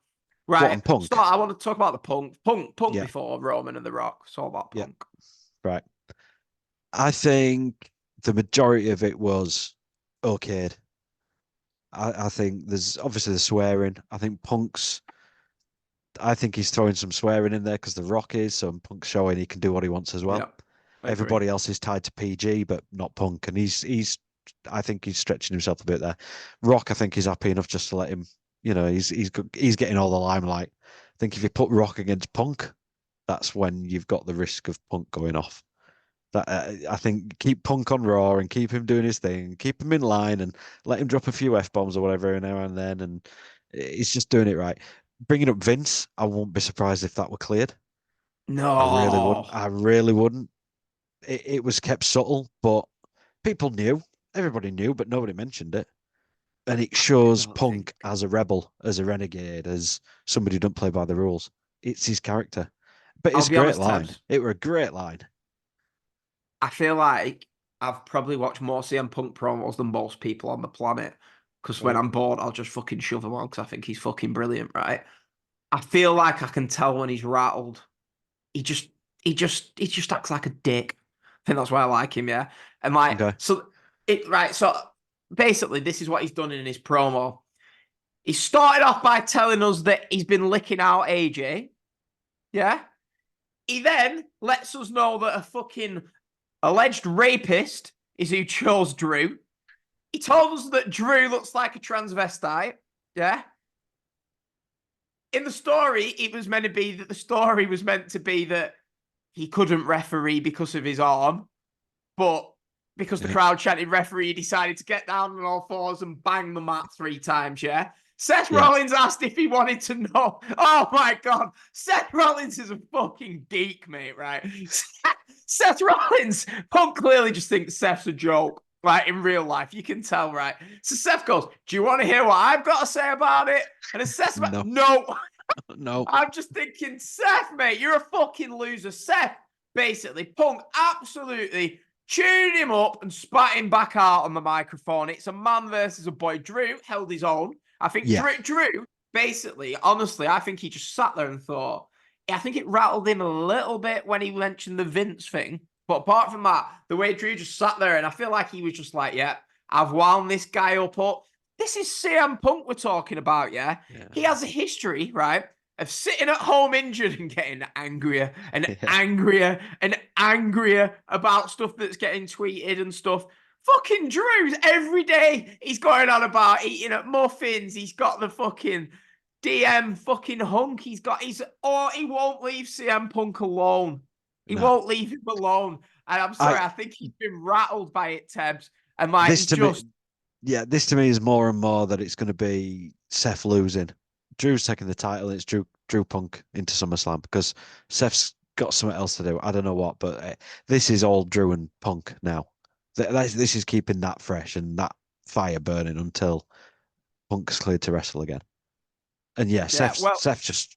What Right. on Punk? Start. I want to talk about the Punk Yeah, before Roman and The Rock. It's all about yeah, Punk. right. I think the majority of it was okayed. I think there's obviously the swearing. I think Punk's. I think he's throwing some swearing in there because the Rock is, so Punk's showing he can do what he wants as well. Yeah, I agree. Everybody else is tied to PG, but not Punk, and he's. I think he's stretching himself a bit there. Rock, I think he's happy enough just to let him. He's getting all the limelight. I think if you put Rock against Punk, that's when you've got the risk of Punk going off. That I think keep Punk on Raw and keep him doing his thing, keep him in line, and let him drop a few F bombs or whatever every now and then, and he's just doing it right. Bringing up Vince, I won't be surprised if that were cleared. I really wouldn't. No, I really wouldn't. It was kept subtle, but people knew. Everybody knew, but nobody mentioned it. And it I shows don't think. Punk as a rebel, as a renegade, as somebody who don't play by the rules. It's his character. But I'll it's a be great honest, line. Tebbs. It were a great line. I feel like I've probably watched more CM Punk promos than most people on the planet. Because when Right. I'm bored, I'll just fucking shove him on because I think he's fucking brilliant, right? I feel like I can tell when he's rattled. He just he just acts like a dick. I think that's why I like him, yeah. And like Okay. so basically this is what he's done in his promo. He started off by telling us that he's been licking out AJ. Yeah. He then lets us know that a fucking alleged rapist is who chose Drew. He told us that Drew looks like a transvestite. Yeah. In the story, it was meant to be that the story was meant to be that he couldn't referee because of his arm, but because the Yeah. crowd chanted referee, he decided to get down on all fours and bang the mat 3 times, yeah? Seth Yeah. Rollins asked if he wanted to know. Oh my God. Seth Rollins is a fucking geek, mate, right? Seth Rollins, Punk clearly just thinks Seth's a joke. Like in real life, you can tell, right? So Seth goes, "Do you want to hear what I've got to say about it?" And then Seth's like, No. "No." No. I'm just thinking, Seth, mate, you're a fucking loser. Seth, basically, Punk absolutely chewed him up and spat him back out on the microphone. It's a man versus a boy. Drew held his own. I think Yeah. Drew, basically, honestly, I think he just sat there and thought, I think it rattled him a little bit when he mentioned the Vince thing. But apart from that, the way Drew just sat there, and I feel like he was just like, yeah, I've wound this guy up. This is CM Punk we're talking about, yeah? Yeah. He has a history, right, of sitting at home injured and getting angrier and Yeah. angrier and angrier about stuff that's getting tweeted and stuff. Fucking Drew's every day he's going on about eating at muffins. He's got the fucking DM fucking hunk. He won't leave CM Punk alone. He No. won't leave him alone. And I'm sorry, I I think he's been rattled by it, Tebbs. And like this he to me just this to me is more and more that it's going to be Seth losing. Drew's taking the title. It's Drew Punk into SummerSlam because Seth's got something else to do. I don't know what, but this is all Drew and Punk now. This is keeping that fresh and that fire burning until Punk's cleared to wrestle again. And yeah, yeah, well, Seth just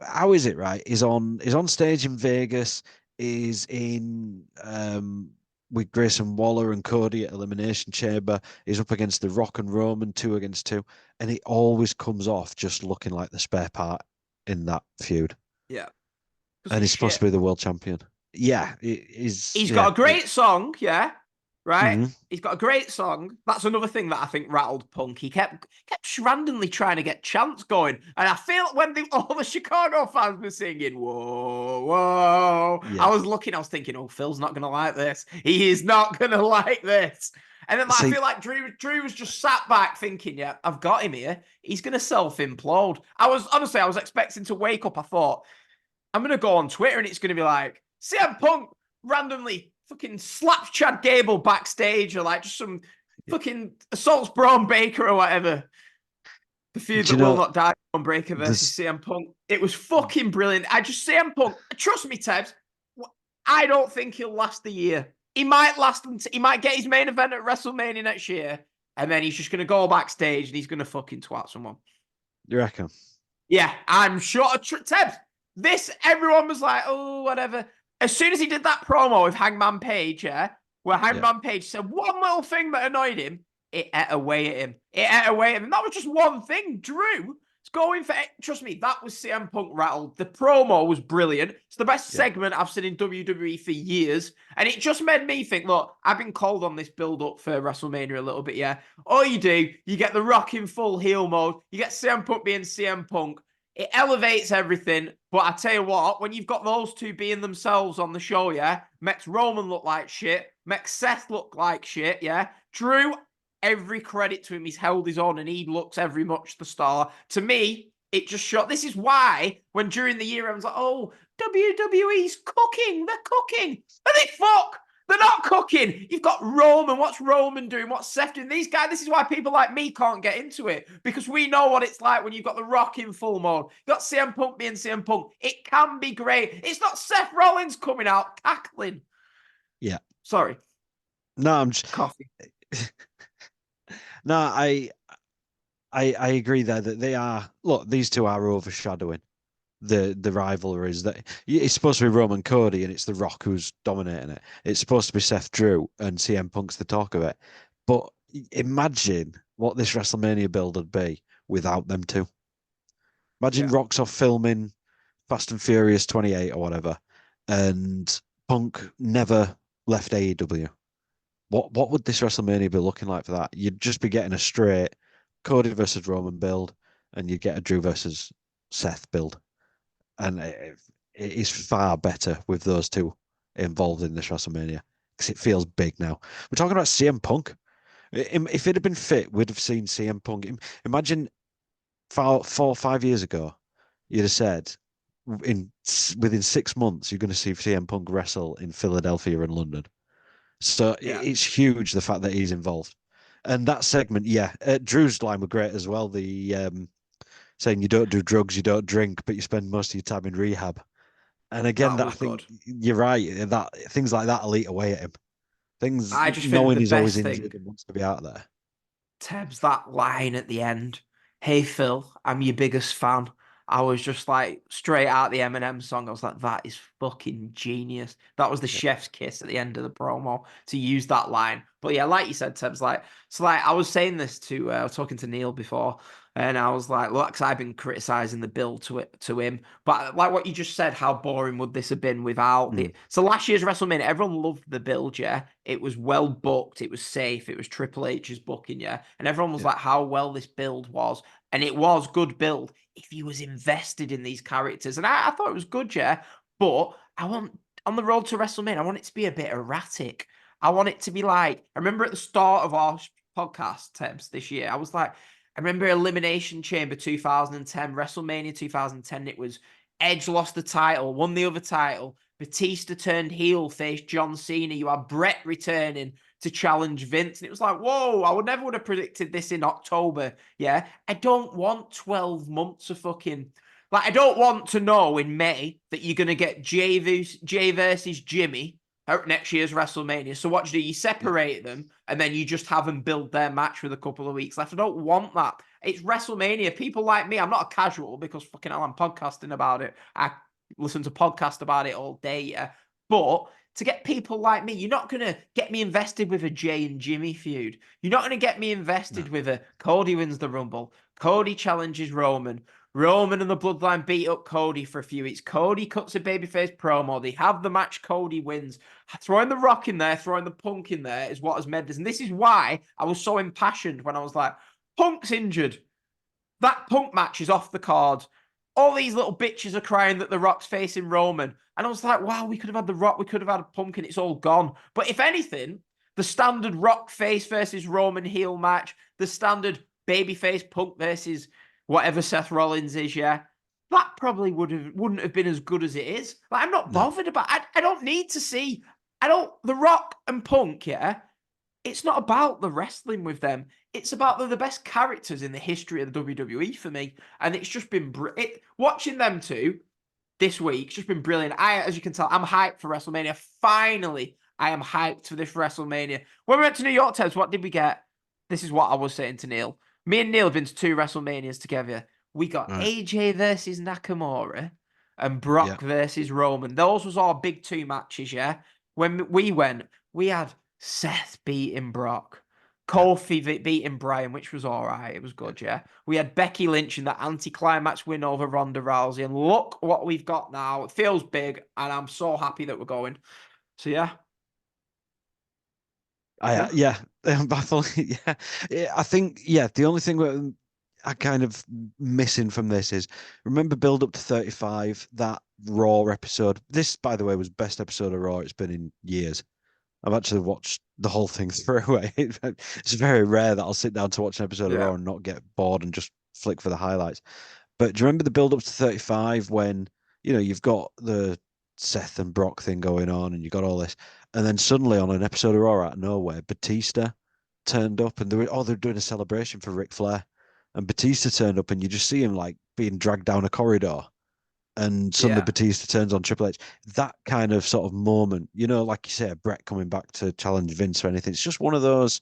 how is it right? Is on stage in Vegas, is in with Grayson Waller and Cody at Elimination Chamber, is up against The Rock and Roman 2 against 2, and he always comes off just looking like the spare part in that feud. yeah, because And he's he's supposed to shit. be the world champion. Yeah, it is. He's got Yeah. a great song, yeah, right? Mhm. He's got a great song. That's another thing that I think rattled Punk. He kept randomly trying to get chants going, and I feel when all the Chicago fans were singing "Whoa, whoa," I Yeah. was looking, I was thinking, "Oh, Phil's not gonna like this. He is not gonna like this." And then I See, feel like Drew was just sat back thinking, "Yeah, I've got him here. He's gonna self implode." I was expecting to wake up. I thought I'm gonna go on Twitter and it's gonna be like CM Punk randomly fucking slaps Chad Gable backstage or like just some fucking assaults Braun Baker or whatever. The feud do that you will know not die, Braun Breaker versus there's CM Punk. It was fucking brilliant. I just CM Punk. Trust me, Tebs. I don't think he'll last the year. He might last. He might get his main event at WrestleMania next year, and then he's just gonna go backstage and he's gonna fucking twat someone. you reckon? Yeah, I'm sure. Tebbs, this, everyone was like, oh, whatever. As soon as he did that promo with Hangman Page, yeah, where Yeah, Hangman Page said one little thing that annoyed him, it ate away at him. It ate away at him. That was just one thing. Drew is going for it. Trust me, that was CM Punk rattled. The promo was brilliant. It's the best yeah, segment I've seen in WWE for years. And it just made me think, look, I've been cold on this build-up for WrestleMania a little bit, yeah. All you do, you get the Rock in full heel mode. You get CM Punk being CM Punk. It elevates everything. But I tell you what, when you've got those two being themselves on the show, yeah, makes Roman look like shit, makes Seth look like shit, yeah. Drew, every credit to him, he's held his own and he looks every much the star. To me, it just shot. This is why when during the year everyone's like, oh, WWE's cooking, they're cooking. Are they fuck? They're not cooking. You've got Roman. What's Roman doing? What's Seth doing? These guys, this is why people like me can't get into it. Because we know what it's like when you've got the Rock in full mode. You've got CM Punk being CM Punk. It can be great. It's not Seth Rollins coming out cackling. yeah. Sorry. No, I'm just, Coffee. no, I agree there that they are. Look, these two are overshadowing the rivalries. That it's supposed to be Roman Cody and it's The Rock who's dominating it. It's supposed to be Seth Drew and CM Punk's the talk of it. But imagine what this WrestleMania build would be without them two. Imagine Yeah. Rock's off filming Fast and Furious 28 or whatever, and Punk never left AEW. What would this WrestleMania be looking like for that? You'd just be getting a straight Cody versus Roman build, and you'd get a Drew versus Seth build, and it is far better with those two involved in this WrestleMania because it feels big now. We're talking about CM Punk. If it had been fit, we'd have seen CM Punk. Imagine 4 or 5 years ago, you'd have said in within 6 months you're going to see CM Punk wrestle in Philadelphia and London. So Yeah. it's huge the fact that he's involved. And that segment, yeah, Drew's line were great as well. The saying you don't do drugs, you don't drink, but you spend most of your time in rehab. And again, That that I was think good. you're right. That things like that will eat away at him. Things I just think knowing the he's always best thing, injured and wants to be out there. Tebbs, that line at the end. Hey Phil, I'm your biggest fan. I was just like straight out the Eminem song. I was like, that is fucking genius. That was the Yeah, chef's kiss at the end of the promo to use that line. But yeah, like you said, Tebbs, like so like I was saying this to I was talking to Neil before, and I was like, look, 'cause I've been criticizing the build to him. But like what you just said, how boring would this have been without mm, the so last year's WrestleMania, everyone loved the build, yeah. It was well booked, it was safe, it was Triple H's booking, yeah. And everyone was yeah, like, how well this build was. And it was good build if he was invested in these characters. And I thought it was good, yeah. But I want on the road to WrestleMania, I want it to be a bit erratic. I want it to be like, I remember at the start of our podcast, Tebs, this year, I was like, I remember Elimination Chamber 2010, WrestleMania 2010, it was Edge lost the title, won the other title. Batista turned heel, faced John Cena. You had Brett returning to challenge Vince. And it was like, whoa, I would never would have predicted this in October. Yeah. I don't want 12 months of fucking like I don't want to know in May that you're gonna get Jay versus Jimmy at next year's WrestleMania. So what do you do? You yeah. separate them and then you just have them build their match with a couple of weeks left. I don't want that. It's WrestleMania. People like me, I'm not a casual because fucking hell, I'm podcasting about it. I listen to podcasts about it all day, yeah. But to get people like me, you're not going to get me invested with a Jay and Jimmy feud. You're not going to get me No, invested with a Cody wins the Rumble. Cody challenges Roman. Roman and the Bloodline beat up Cody for a few weeks. Cody cuts a babyface promo. They have the match. Cody wins. Throwing the Rock in there, throwing the Punk in there is what has made this. And this is why I was so impassioned when I was like, Punk's injured. That Punk match is off the card. All these little bitches are crying that The Rock's facing Roman. And I was like, wow, we could have had The Rock, we could have had a Punk, and it's all gone. But if anything, the standard Rock face versus Roman heel match, the standard babyface Punk versus whatever Seth Rollins is, yeah, that probably wouldn't have been as good as it is. Like, I'm not no, bothered about. I don't need to see. I don't. The Rock and Punk, yeah. It's not about the wrestling with them. It's about the best characters in the history of the WWE for me, and it's just been watching them two this week. It's just been brilliant. As you can tell, I'm hyped for WrestleMania. Finally, I am hyped for this WrestleMania. When we went to New York, Tebs, what did we get? This is what I was saying to Neil. Me and Neil have been to two WrestleManias together. We got Right. AJ versus Nakamura and Yeah. Brock versus Roman. Those was our big two matches, yeah? When we went, we had Seth beating Brock. Yeah. Kofi beating Bryan, which was all right. It was good, yeah? We had Becky Lynch in that anti-climax win over Ronda Rousey. And look what we've got now. It feels big, and I'm so happy that we're going. So, yeah. Yeah. Yeah, I'm baffled. Yeah. I think the only thing that I kind of missing from this is remember build up to 35, that Raw episode. This, by the way, was best episode of Raw it's been in years. I've actually watched the whole thing through. It's very rare that I'll sit down to watch an episode of Yeah. Raw and not get bored and just flick for the highlights. But do you remember the build up to 35 when, you've got the Seth and Brock thing going on and you got all this, and then suddenly on an episode of Raw out of nowhere, Batista turned up and they're doing a celebration for Ric Flair, and Batista turned up and you just see him like being dragged down a corridor, and suddenly Yeah. Batista turns on Triple H. That kind of sort of moment, like you say, Brett coming back to challenge Vince or anything. It's just one of those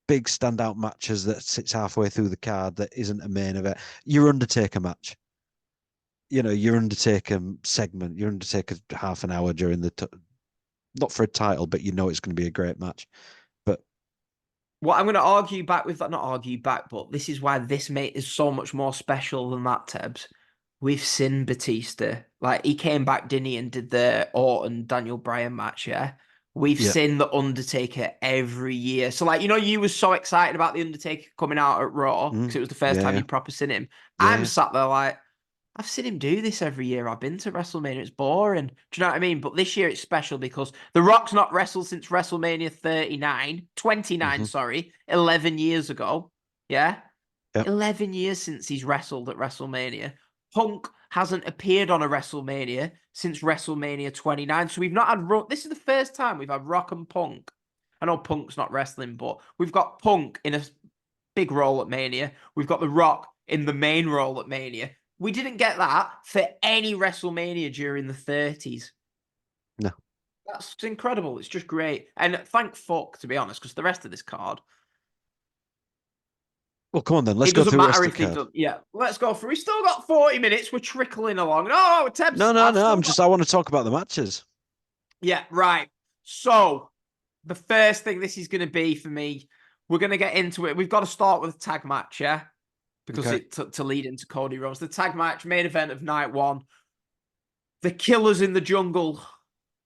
big standout matches that sits halfway through the card that isn't a main event. Your Undertaker match, your Undertaker segment, your Undertaker half an hour during not for a title, but it's going to be a great match. But What I'm going to argue back with that, not argue back, but this is why this mate is so much more special than that, Tebbs. We've seen Batista. Like, he came back, didn't he, and did the Orton Daniel Bryan match, yeah? We've yeah, seen The Undertaker every year. So, like, you were so excited about The Undertaker coming out at Raw because it was the first yeah, time yeah, you proper seen him. yeah, I'm yeah. sat there like, I've seen him do this every year. I've been to WrestleMania. It's boring. Do you know what I mean? But this year it's special because The Rock's not wrestled since WrestleMania 29, Hmm. sorry, 11 years ago. Yeah? Yeah. 11 years since he's wrestled at WrestleMania. Punk hasn't appeared on a WrestleMania since WrestleMania 29. So we've not had this is the first time we've had Rock and Punk. I know Punk's not wrestling, but we've got Punk in a big role at Mania. We've got The Rock in the main role at Mania. We didn't get that for any WrestleMania during the 30s. No. That's incredible. It's just great. And thank fuck, to be honest, because the rest of this card, Well, come on then. Let's it go doesn't through the matter rest of if the he card. does. Yeah, let's go through. We still got 40 minutes. We're trickling along. Oh, No, Tebbs, no, I've no. still got. I want to talk about the matches. Yeah, right. So, the first thing this is going to be for me, we're going to get into it. We've got to start with a tag match, yeah? Because Okay. to lead into Cody Rhodes. The tag match, main event of night one. The Killers in the Jungle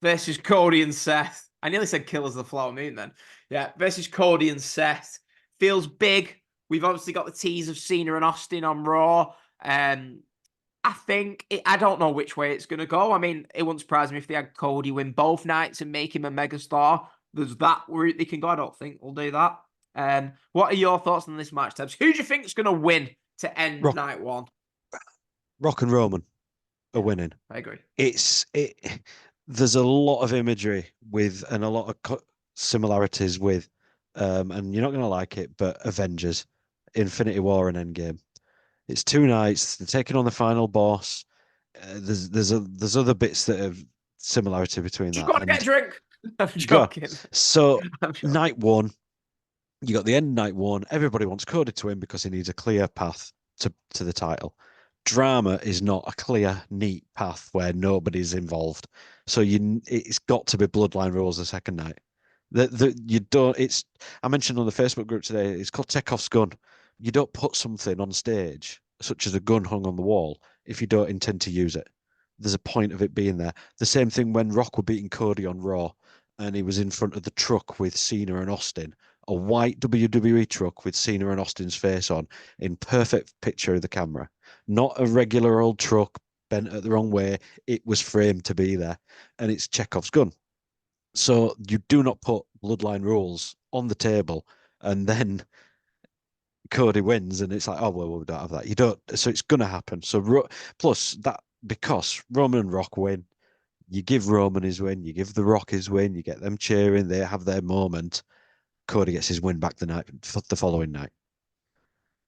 versus Cody and Seth. I nearly said Killers of the Flower Moon then. Yeah, versus Cody and Seth. Feels big. We've obviously got the tease of Cena and Austin on Raw. I think, I don't know which way it's going to go. I mean, it wouldn't surprise me if they had Cody win both nights and make him a megastar. There's that route they can go. I don't think we'll do that. What are your thoughts on this match, Tebbs? Who do you think is going to win to end Rock, night one? Rock and Roman are Yeah, winning. I agree. There's a lot of imagery with and a lot of similarities with, and you're not going to like it, but Avengers, Infinity War and Endgame. It's 2 nights. They're taking on the final boss. There's other bits that have similarity between Just that. go to get a And drink. I'm go. joking. So I'm joking. night one, you got the end of night one. Everybody wants Cody to win because he needs a clear path to the title. Drama is not a clear, neat path where nobody's involved. So it's got to be bloodline rules the second night. You don't. It's I mentioned on the Facebook group today. It's called Chekhov's gun. You don't put something on stage, such as a gun hung on the wall, if you don't intend to use it. There's a point of it being there. The same thing when Rock were beating Cody on Raw, and he was in front of the truck with Cena and Austin, a white WWE truck with Cena and Austin's face on, in perfect picture of the camera. Not a regular old truck bent at the wrong way. It was framed to be there, and it's Chekhov's gun. So you do not put bloodline rules on the table and then Cody wins and it's like, oh, well, we don't have that. You don't. So it's going to happen. So plus that, because Roman and Rock win, you give Roman his win, you give The Rock his win, you get them cheering, they have their moment. Cody gets his win back the following night.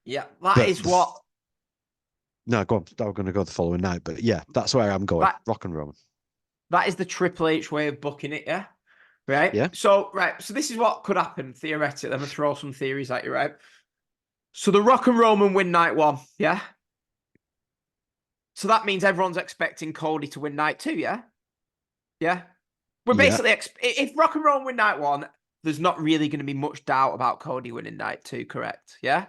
Yeah, that But is what no, go on. I'm going to go the following night. But yeah, that's where I'm going. that Rock and Roman. that is the Triple H way of booking it, yeah? Right? Yeah. So this is what could happen theoretically. I'm gonna throw some theories at you, right? So the Rock and Roman win night one, yeah? So that means everyone's expecting Cody to win night two, yeah? Yeah. We're Yeah, basically, if Rock and Roll win night one, there's not really going to be much doubt about Cody winning night two, correct? Yeah?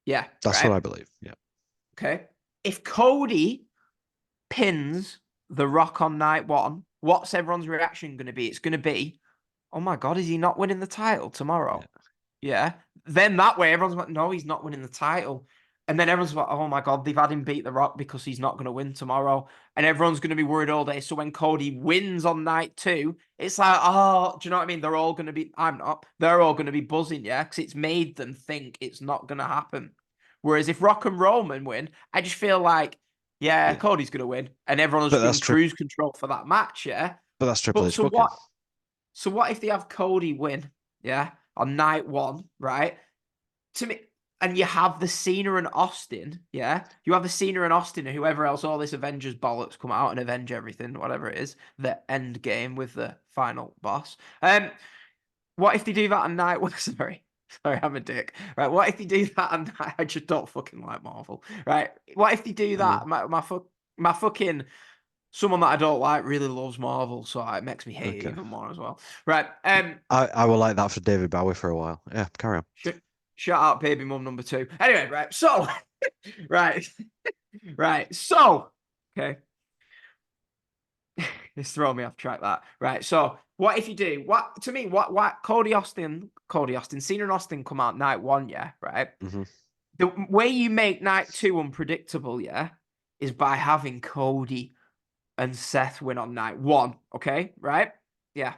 Yeah, that's what right? I believe. Yeah. Okay. If Cody pins The Rock on night one, what's everyone's reaction going to be? It's going to be, oh my God, is he not winning the title Yeah. tomorrow? Yeah. Then that way, everyone's like, no, he's not winning the title. And then everyone's like, oh my God, they've had him beat The Rock because he's not going to win tomorrow. And everyone's going to be worried all day. So when Cody wins on night two, it's like, oh, do you know what I mean? They're all going to be, I'm not, they're all going to be buzzing, yeah? Because it's made them think it's not going to happen. Whereas if Rock and Roman win, I just feel like, yeah, Yeah. Cody's going to win. And everyone's But just that's in trip. cruise control for that match, yeah? But that's Triple But H booking. so what if they have Cody win, yeah, on night one, right? To me, and you have the Cena and Austin, yeah? You have the Cena and Austin and whoever else, all this Avengers bollocks come out and avenge everything, whatever it is, the end game with the final boss. What if they do that on night one? Sorry, I'm a dick. Right, what if they do that on night? I just don't fucking like Marvel. Right, what if they do I know. that? My fucking someone that I don't like really loves Marvel, so it makes me hate it Okay. even more as well. Right, I will like that for David Bowie for a while. Yeah, carry on. sh shout out baby mum number two. Anyway, right, so right, right, so okay, it's throwing me off track that. Right, so what if you do what to me? What Cody Austin, Cena and Austin come out night one, yeah, right. Hmm. The way you make night two unpredictable, yeah, is by having Cody and Seth win on night one. Okay, right? Yeah.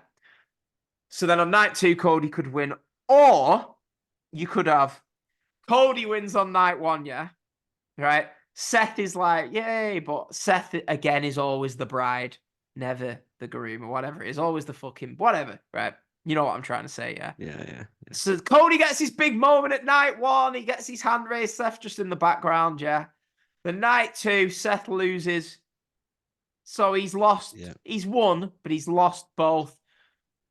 So then on night two, Cody could win, or you could have Cody wins on night one, yeah, right? Seth is like, yay, but Seth again is always the bride, never the groom or whatever. It is always the fucking whatever, right? You know what I'm trying to say, yeah. Yeah, yeah, yeah. So Cody gets his big moment at night one. He gets his hand raised. Seth just in the background, yeah. The night two, Seth loses. So he's lost. Yeah. He's won, but he's lost both.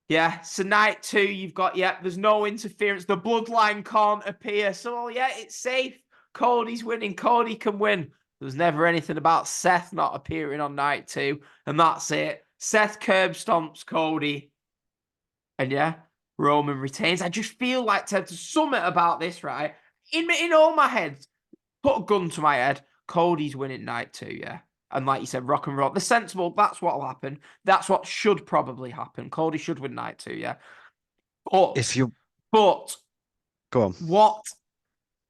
Yeah. So night two, you've got, yeah, there's no interference. The bloodline can't appear. So, yeah, it's safe. Cody's winning. Cody can win. There's never anything about Seth not appearing on night two. And that's it. Seth curb stomps Cody. And yeah, Roman retains. I just feel like to summit about this, right? In all my head, put a gun to my head. Cody's winning night two, yeah. And like you said, rock and roll. The sensible, that's what'll happen. That's what should probably happen. Cody should win night two, yeah. If But, you but go on. what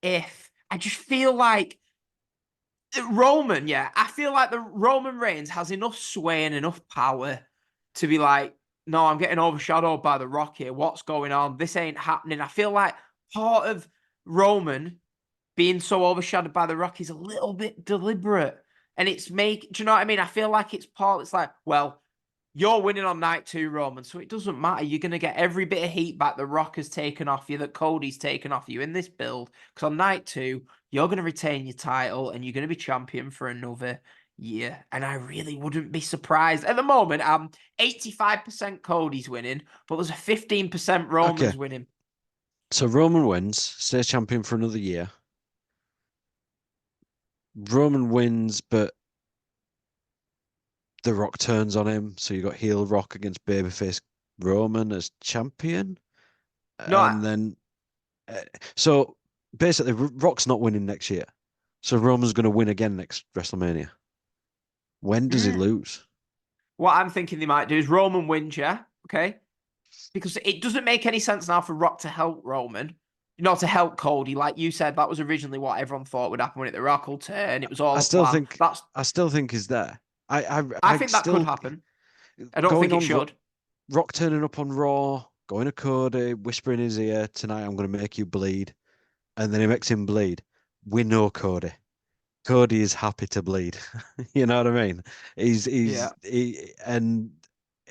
if I just feel like Roman, yeah, I feel like the Roman Reigns has enough sway and enough power to be like, no, I'm getting overshadowed by the Rock here. What's going on? This ain't happening. I feel like part of Roman being so overshadowed by the Rock is a little bit deliberate. And it's do you know what I mean? I feel like it's like, well, you're winning on night two, Roman, so it doesn't matter. You're going to get every bit of heat back the Rock has taken off you, that Cody's taken off you in this build. Because on night two, you're going to retain your title and you're going to be champion for another year. And I really wouldn't be surprised. At the moment, I'm 85% Cody's winning, but there's a 15% Okay. Roman's winning. So Roman wins, stays champion for another year. Roman wins, but The Rock turns on him. So you got heel Rock against babyface Roman as champion. No, And then, uh, so basically, Rock's not winning next year. So Roman's going to win again next WrestleMania. When does he lose? what I'm thinking they might do is Roman wins, yeah? Okay. Because it doesn't make any sense now for Rock to help Roman, not to help Cody. Like you said, that was originally what everyone thought would happen when the Rock will turn. It was all I a still plan. think, I still think he's there. I I think that could still happen. I don't think going it on should. Rock turning up on Raw, going to Cody, whispering in his ear, "Tonight I'm going to make you bleed," and then he makes him bleed. We know Cody. Cody is happy to bleed. You know what I mean? Yeah. And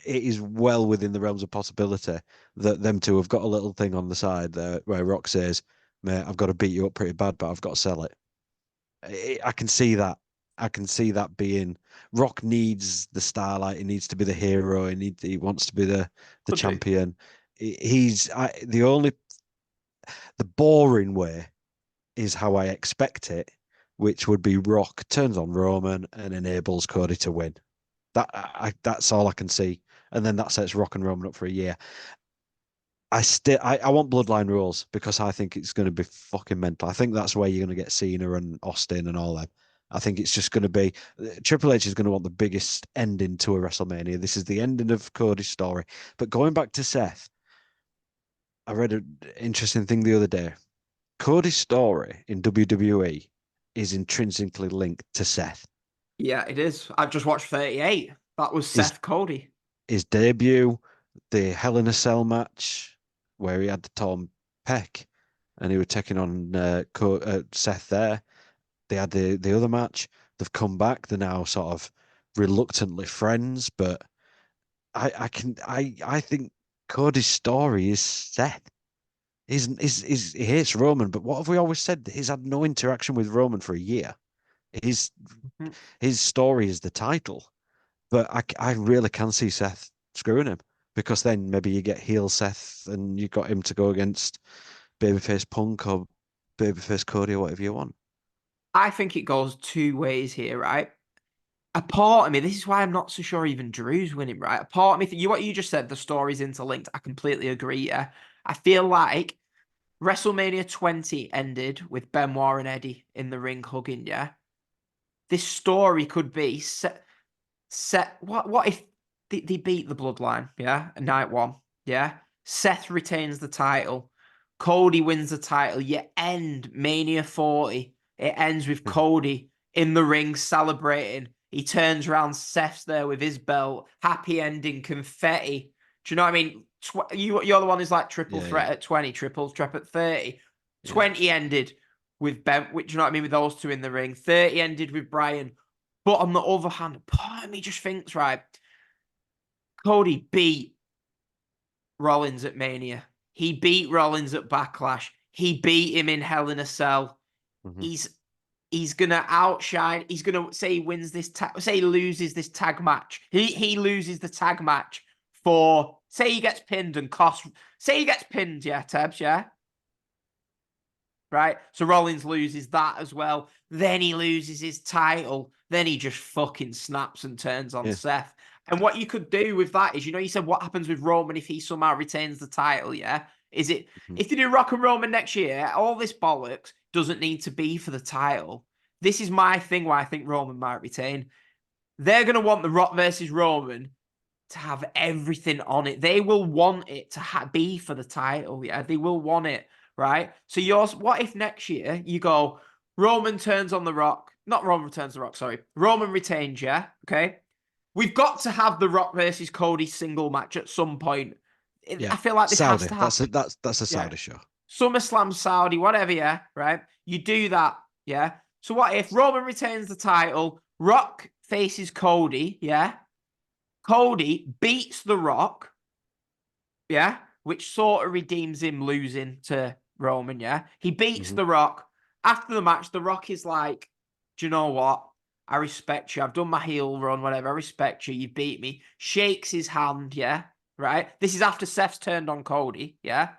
it is well within the realms of possibility that them two have got a little thing on the side there where Rock says, "Mate, I've got to beat you up pretty bad, but I've got to sell it." I can see that. I can see that being Rock needs the starlight. He needs to be the hero. He wants to be the Could do. champion. The only the boring way. is how I expect it, which would be Rock turns on Roman and enables Cody to win. That's all I can see. And then that sets Rock and Roman up for a year. I want Bloodline rules because I think it's going to be fucking mental. I think that's where you're going to get Cena and Austin and all them. I think it's just going to be Triple H is going to want the biggest ending to a WrestleMania. This is the ending of Cody's story. But going back to Seth, I read an interesting thing the other day. Cody's story in WWE is intrinsically linked to Seth. Yeah, it is. I've just watched 38. That was His Seth Cody. his debut, the Hell in a Cell match where he had the torn pec and he was taking on Seth there. They had the other match. They've come back. They're now sort of reluctantly friends, but I think Cody's story is Seth. He hates Roman, but what have we always said? He's had no interaction with Roman for a year. His Mhm. his story is the title, but I really can see Seth screwing him because then maybe you get heel Seth and you got him to go against babyface Punk or babyface Cody or whatever you want. I think it goes two ways here, right? A part of me, this is why I'm not so sure even Drew's winning, right? A part of me, what you just said, the story's interlinked. I completely agree. Yeah, I feel like WrestleMania 20 ended with Benoit and Eddie in the ring hugging. Yeah, this story could be set. What if they beat the Bloodline? Yeah, at night one. Yeah, Seth retains the title. Cody wins the title. You end Mania 40. It ends with Cody in the ring celebrating. He turns around, Seth's there with his belt. Happy ending, confetti. Do you know what I mean? You're the one who's like triple Yeah, yeah, threat at 20, triple threat at 30. yeah. 20 ended with Ben, do you know what I mean? With those two in the ring. 30 ended with Brian. But on the other hand, part of me just thinks, right, Cody beat Rollins at Mania. He beat Rollins at Backlash. He beat him in Hell in a Cell. Hmm. He's gonna outshine. He's gonna say he wins this. Say he loses this tag match. He loses the tag match for. Say he gets pinned and cost. Say he gets pinned. Yeah, Tebbs. Yeah, right. So Rollins loses that as well. Then he loses his title. Then he just fucking snaps and turns on Yeah. Seth. And what you could do with that is, you said what happens with Roman if he somehow retains the title, yeah? Is it, Hmm. if they do Rock and Roman next year, all this bollocks doesn't need to be for the title. This is my thing why I think Roman might retain. They're going to want the Rock versus Roman to have everything on it. They will want it to be for the title, yeah? They will want it, right? So what if next year you go, Roman turns on the Rock, not Roman turns the Rock, sorry. Roman retains, yeah? Okay? We've got to have the Rock versus Cody single match at some point. Yeah. I feel like this has Saudi. to That's a happen. that's a Yeah. Saudi show. SummerSlam Saudi, whatever, yeah, right? You do that, yeah? So what if Roman retains the title, Rock faces Cody, yeah? Cody beats The Rock, yeah? Which sort of redeems him losing to Roman, yeah? He beats Hmm. The Rock. After the match, The Rock is like, do you know what? I respect you. I've done my heel run, whatever. I respect you. You beat me. Shakes his hand, yeah? Right? This is after Seth's turned on Cody, yeah?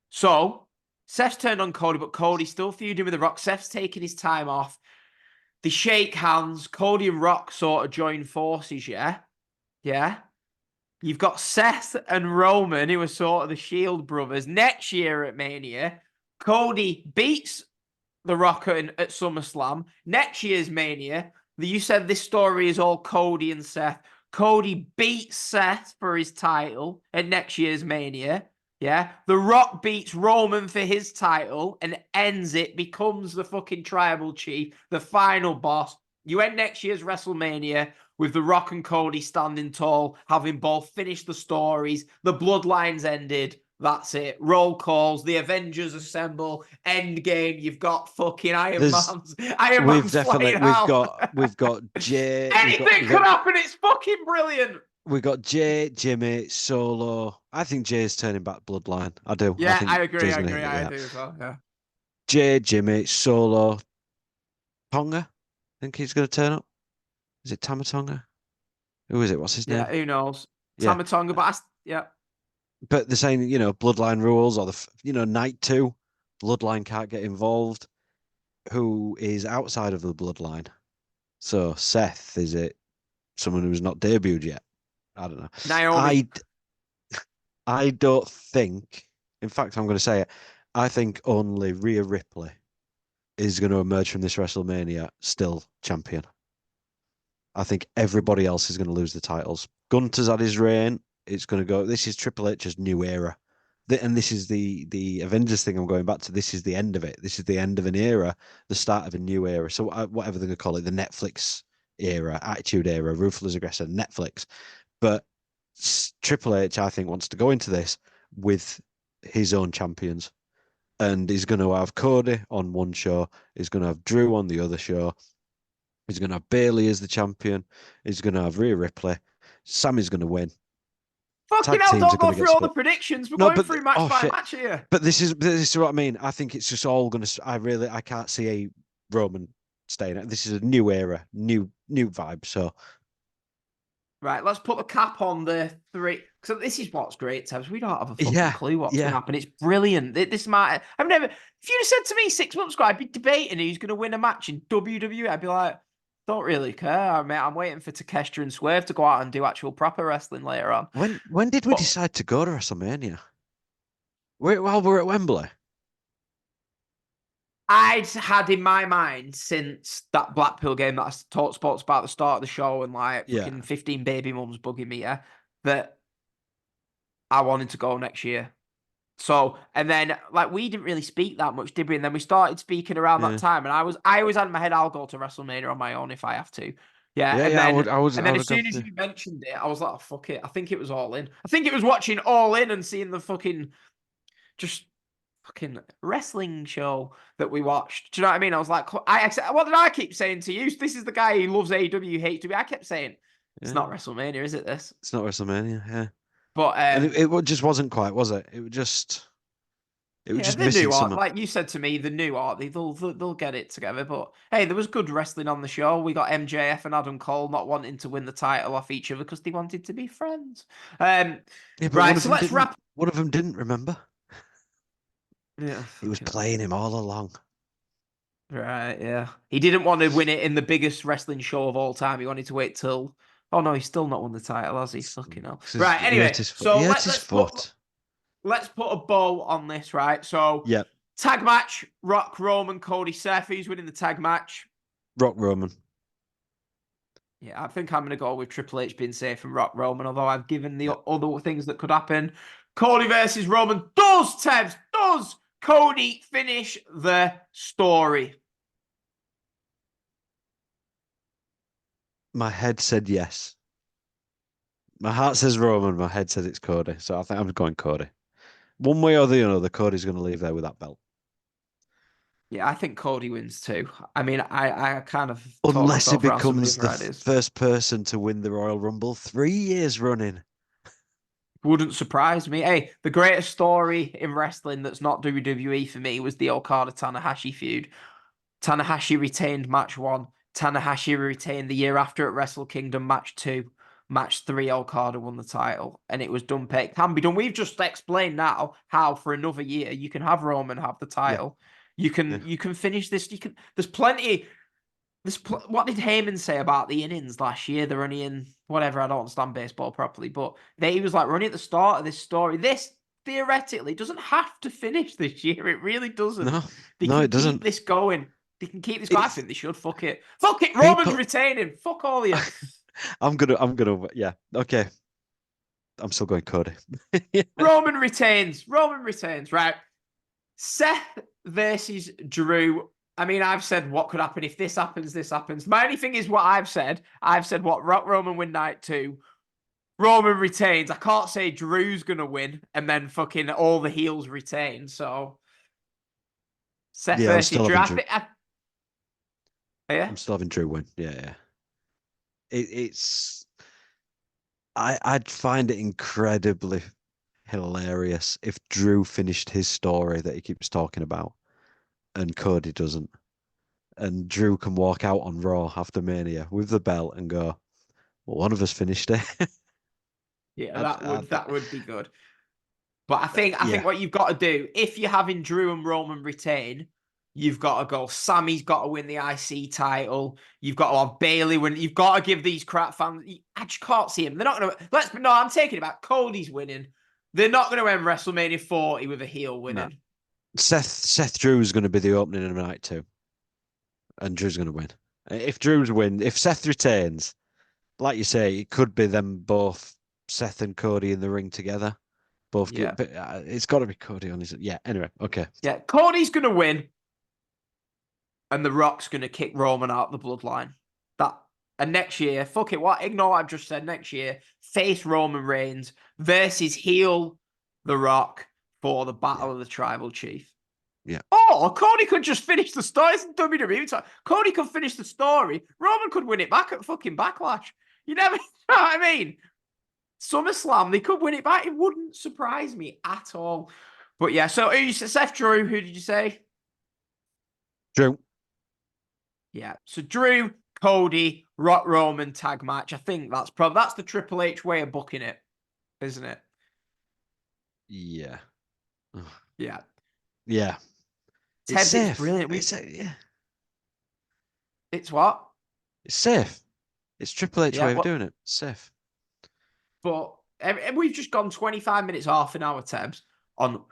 So, Seth's turned on Cody, but Cody's still feuding with The Rock. Seth's taking his time off. They shake hands. Cody and Rock sort of join forces, yeah? Yeah? You've got Seth and Roman, who are sort of the Shield brothers. Next year at Mania, Cody beats The Rock at SummerSlam. Next year's Mania, you said this story is all Cody and Seth. Cody beats Seth for his title at next year's Mania. Yeah. The Rock beats Roman for his title and ends it, becomes the fucking tribal chief, the final boss. You end next year's WrestleMania with The Rock and Cody standing tall, having both finished the stories. The bloodlines ended. That's it. Roll calls. The Avengers assemble. End game. You've got fucking Iron There's Man's Iron Man's flying out. we've got Jay, Anything could happen. It's fucking brilliant. we've got Jay, Jimmy, Solo. I think Jay's turning back Bloodline. I do. I Yeah, think I agree. Jay's I gonna agree. hit I that. do as well. Yeah. Jay, Jimmy, Solo, Tonga. Think he's gonna turn up. Is it Tamatonga? Who is it? What's his Yeah. name? Who knows? Yeah. Tamatonga, but yeah. But they're saying, Bloodline rules or night two. Bloodline can't get involved. Who is outside of the bloodline? So Seth, is it someone who's not debuted yet? I don't know. Naomi. I I don't think. In fact, I'm going to say it. I think only Rhea Ripley is going to emerge from this WrestleMania still champion. I think everybody else is going to lose the titles. Gunter's had his reign. It's going to go. This is Triple H's new era, and this is the Avengers thing. I'm going back to. This is the end of it. This is the end of an era, the start of a new era. So whatever they're going to call it, the Netflix era, Attitude era, Ruthless Aggressor, Netflix. But Triple H, I think, wants to go into this with his own champions, and he's going to have Cody on one show. He's going to have Drew on the other show. He's going to have Bailey as the champion. He's going to have Rhea Ripley. Sammy's going to win. Fucking Tag hell, teams don't are going go to get through all the split. predictions. We're No, going but through match oh by shit! match here. But this is what I mean. I think it's just all going to. I can't see a Roman staying. This is a new era, new vibe. So Right, let's put the cap on the three. So this is what's great, Tebs. We don't have a fucking yeah, clue what's going to yeah. happen. It's brilliant. This might. I've never. If you'd have said to me 6 months ago, I'd be debating who's going to win a match in WWE. I'd be like, don't really care. I'm waiting for Takeshita and Swerve to go out and do actual proper wrestling later on. When did we But decide to go to WrestleMania? While we're at Wembley. I'd had in my mind since that Blackpool game that I talked sports about at the start of the show and like Yeah, fucking 15 baby mums bugging me, yeah, that I wanted to go next year. So, and then like we didn't really speak that much, did we? And then we started speaking around that yeah, time, and I always had in my head, I'll go to WrestleMania on my own if I have to. Yeah, yeah, and yeah. then I would as have gone. soon as Yeah, you mentioned it, I was like, oh, fuck it. I think it was All In. I think it was watching All In and seeing the fucking just fucking wrestling show that we watched. Do you know what I mean? I was like, what did I keep saying to you? This is the guy who loves AEW, hates WWE. I kept saying, it's yeah. not WrestleMania, is it? This, It's not WrestleMania. Yeah, but and it just wasn't quite, was it? It was yeah, just the missing new art, some. like you said to me, the new art, they'll get it together. But hey, there was good wrestling on the show. We got MJF and Adam Cole not wanting to win the title off each other because they wanted to be friends. Yeah, but one Right, of so them let's didn't. wrap. One of them didn't remember. Yeah, He was fucking hell. playing him all along. Right, yeah. He didn't want to win it in the biggest wrestling show of all time. He wanted to wait till. Oh no, he's still not won the title, has he? Fucking hell. Right. He hurt Anyway, his foot. He so hurt let his let's put foot. let's put a bow on this. Right. So Yep. tag match: Rock, Roman, Cody, Seth. Who's winning the tag match? Rock Roman. Yeah, I think I'm going to go with Triple H being safe and Rock Roman, although I've given the Yep. other things that could happen. Cody versus Roman. Does Tebs, does Cody finish the story? My head said yes. My heart says Roman. My head says it's Cody. So I think I'm going Cody. One way or the other, Cody's going to leave there with that belt. Yeah, I think Cody wins too. I mean, I kind of talked Unless he myself around some of the becomes other the ideas. first person to win the Royal Rumble 3 years running. Wouldn't surprise me. Hey, the greatest story in wrestling that's not WWE for me was the Okada Tanahashi feud. Tanahashi retained match one. Tanahashi retained the year after at Wrestle Kingdom match two. Match three, Okada won the title, and it was done. It can be done. We've just explained now how for another year you can have Roman have the Yeah. title. Yeah. You can finish this. You can. There's plenty. What did Heyman say about the innings last year? They're only in whatever. I don't understand baseball properly, but he was like, running at the start of this story. This theoretically doesn't have to finish this year. It really doesn't. No, They no, can it keep doesn't. this going. They can keep this going. I It's think they should. Fuck it. Fuck it. Roman's people. retaining. Fuck all of you. Yeah. Okay. I'm still going Cody. Yeah. Roman retains. Roman retains. Right. Seth versus Drew. I mean, I've said what could happen if this happens, this happens. My only thing is what I've said. I've said what Roman win night two. Roman retains. I can't say Drew's gonna win and then fucking all the heels retain. So Seth Yeah, I'm versus still Drew. having Drew. Yeah. I'm still having Drew win. Yeah, yeah. It's I'd find it incredibly hilarious if Drew finished his story that he keeps talking about and Cody doesn't. And Drew can walk out on Raw after Mania with the belt and go, well, one of us finished it. Yeah, I'd, that I'd, would be good. But I Yeah, think what you've got to do, if you're having Drew and Roman retain, you've got to go. Sammy's got to win the IC title. You've got to have Bailey win. You've got to give these crap fans. I just can't see him. They're not going to. No, I'm taking it back. Cody's winning. They're not going to end WrestleMania 40 with a heel no. winning. Seth Drew's going to be the opening of night 2, and Drew's going to win. If Seth retains, like you say, it could be them both, Seth and Cody in the ring together. Both Yeah. good, but it's got to be Cody on his. Yeah. Anyway, okay. Yeah. Cody's going to win, and The Rock's going to kick Roman out the bloodline. And next year, fuck it, ignore what I've just said. Next year, face Roman Reigns versus heel The Rock for the Battle Yeah. of the Tribal Chief. Yeah. Oh, Cody could just finish the story. It's WWE. Cody could finish the story. Roman could win it back at fucking Backlash. You never know what I mean? SummerSlam, they could win it back. It wouldn't surprise me at all. But yeah, so Seth Drew, who did you say? Drew. Yeah. So Drew, Cody, Rock Roman tag match. I think that's the Triple H way of booking it, isn't it? Yeah. Yeah. Yeah. It's Tebbs, it's safe. brilliant. Yeah. It's what? It's safe. It's Triple H Yeah. way of doing it. It's safe. But we've just gone 25 minutes, half an hour, Tebbs, on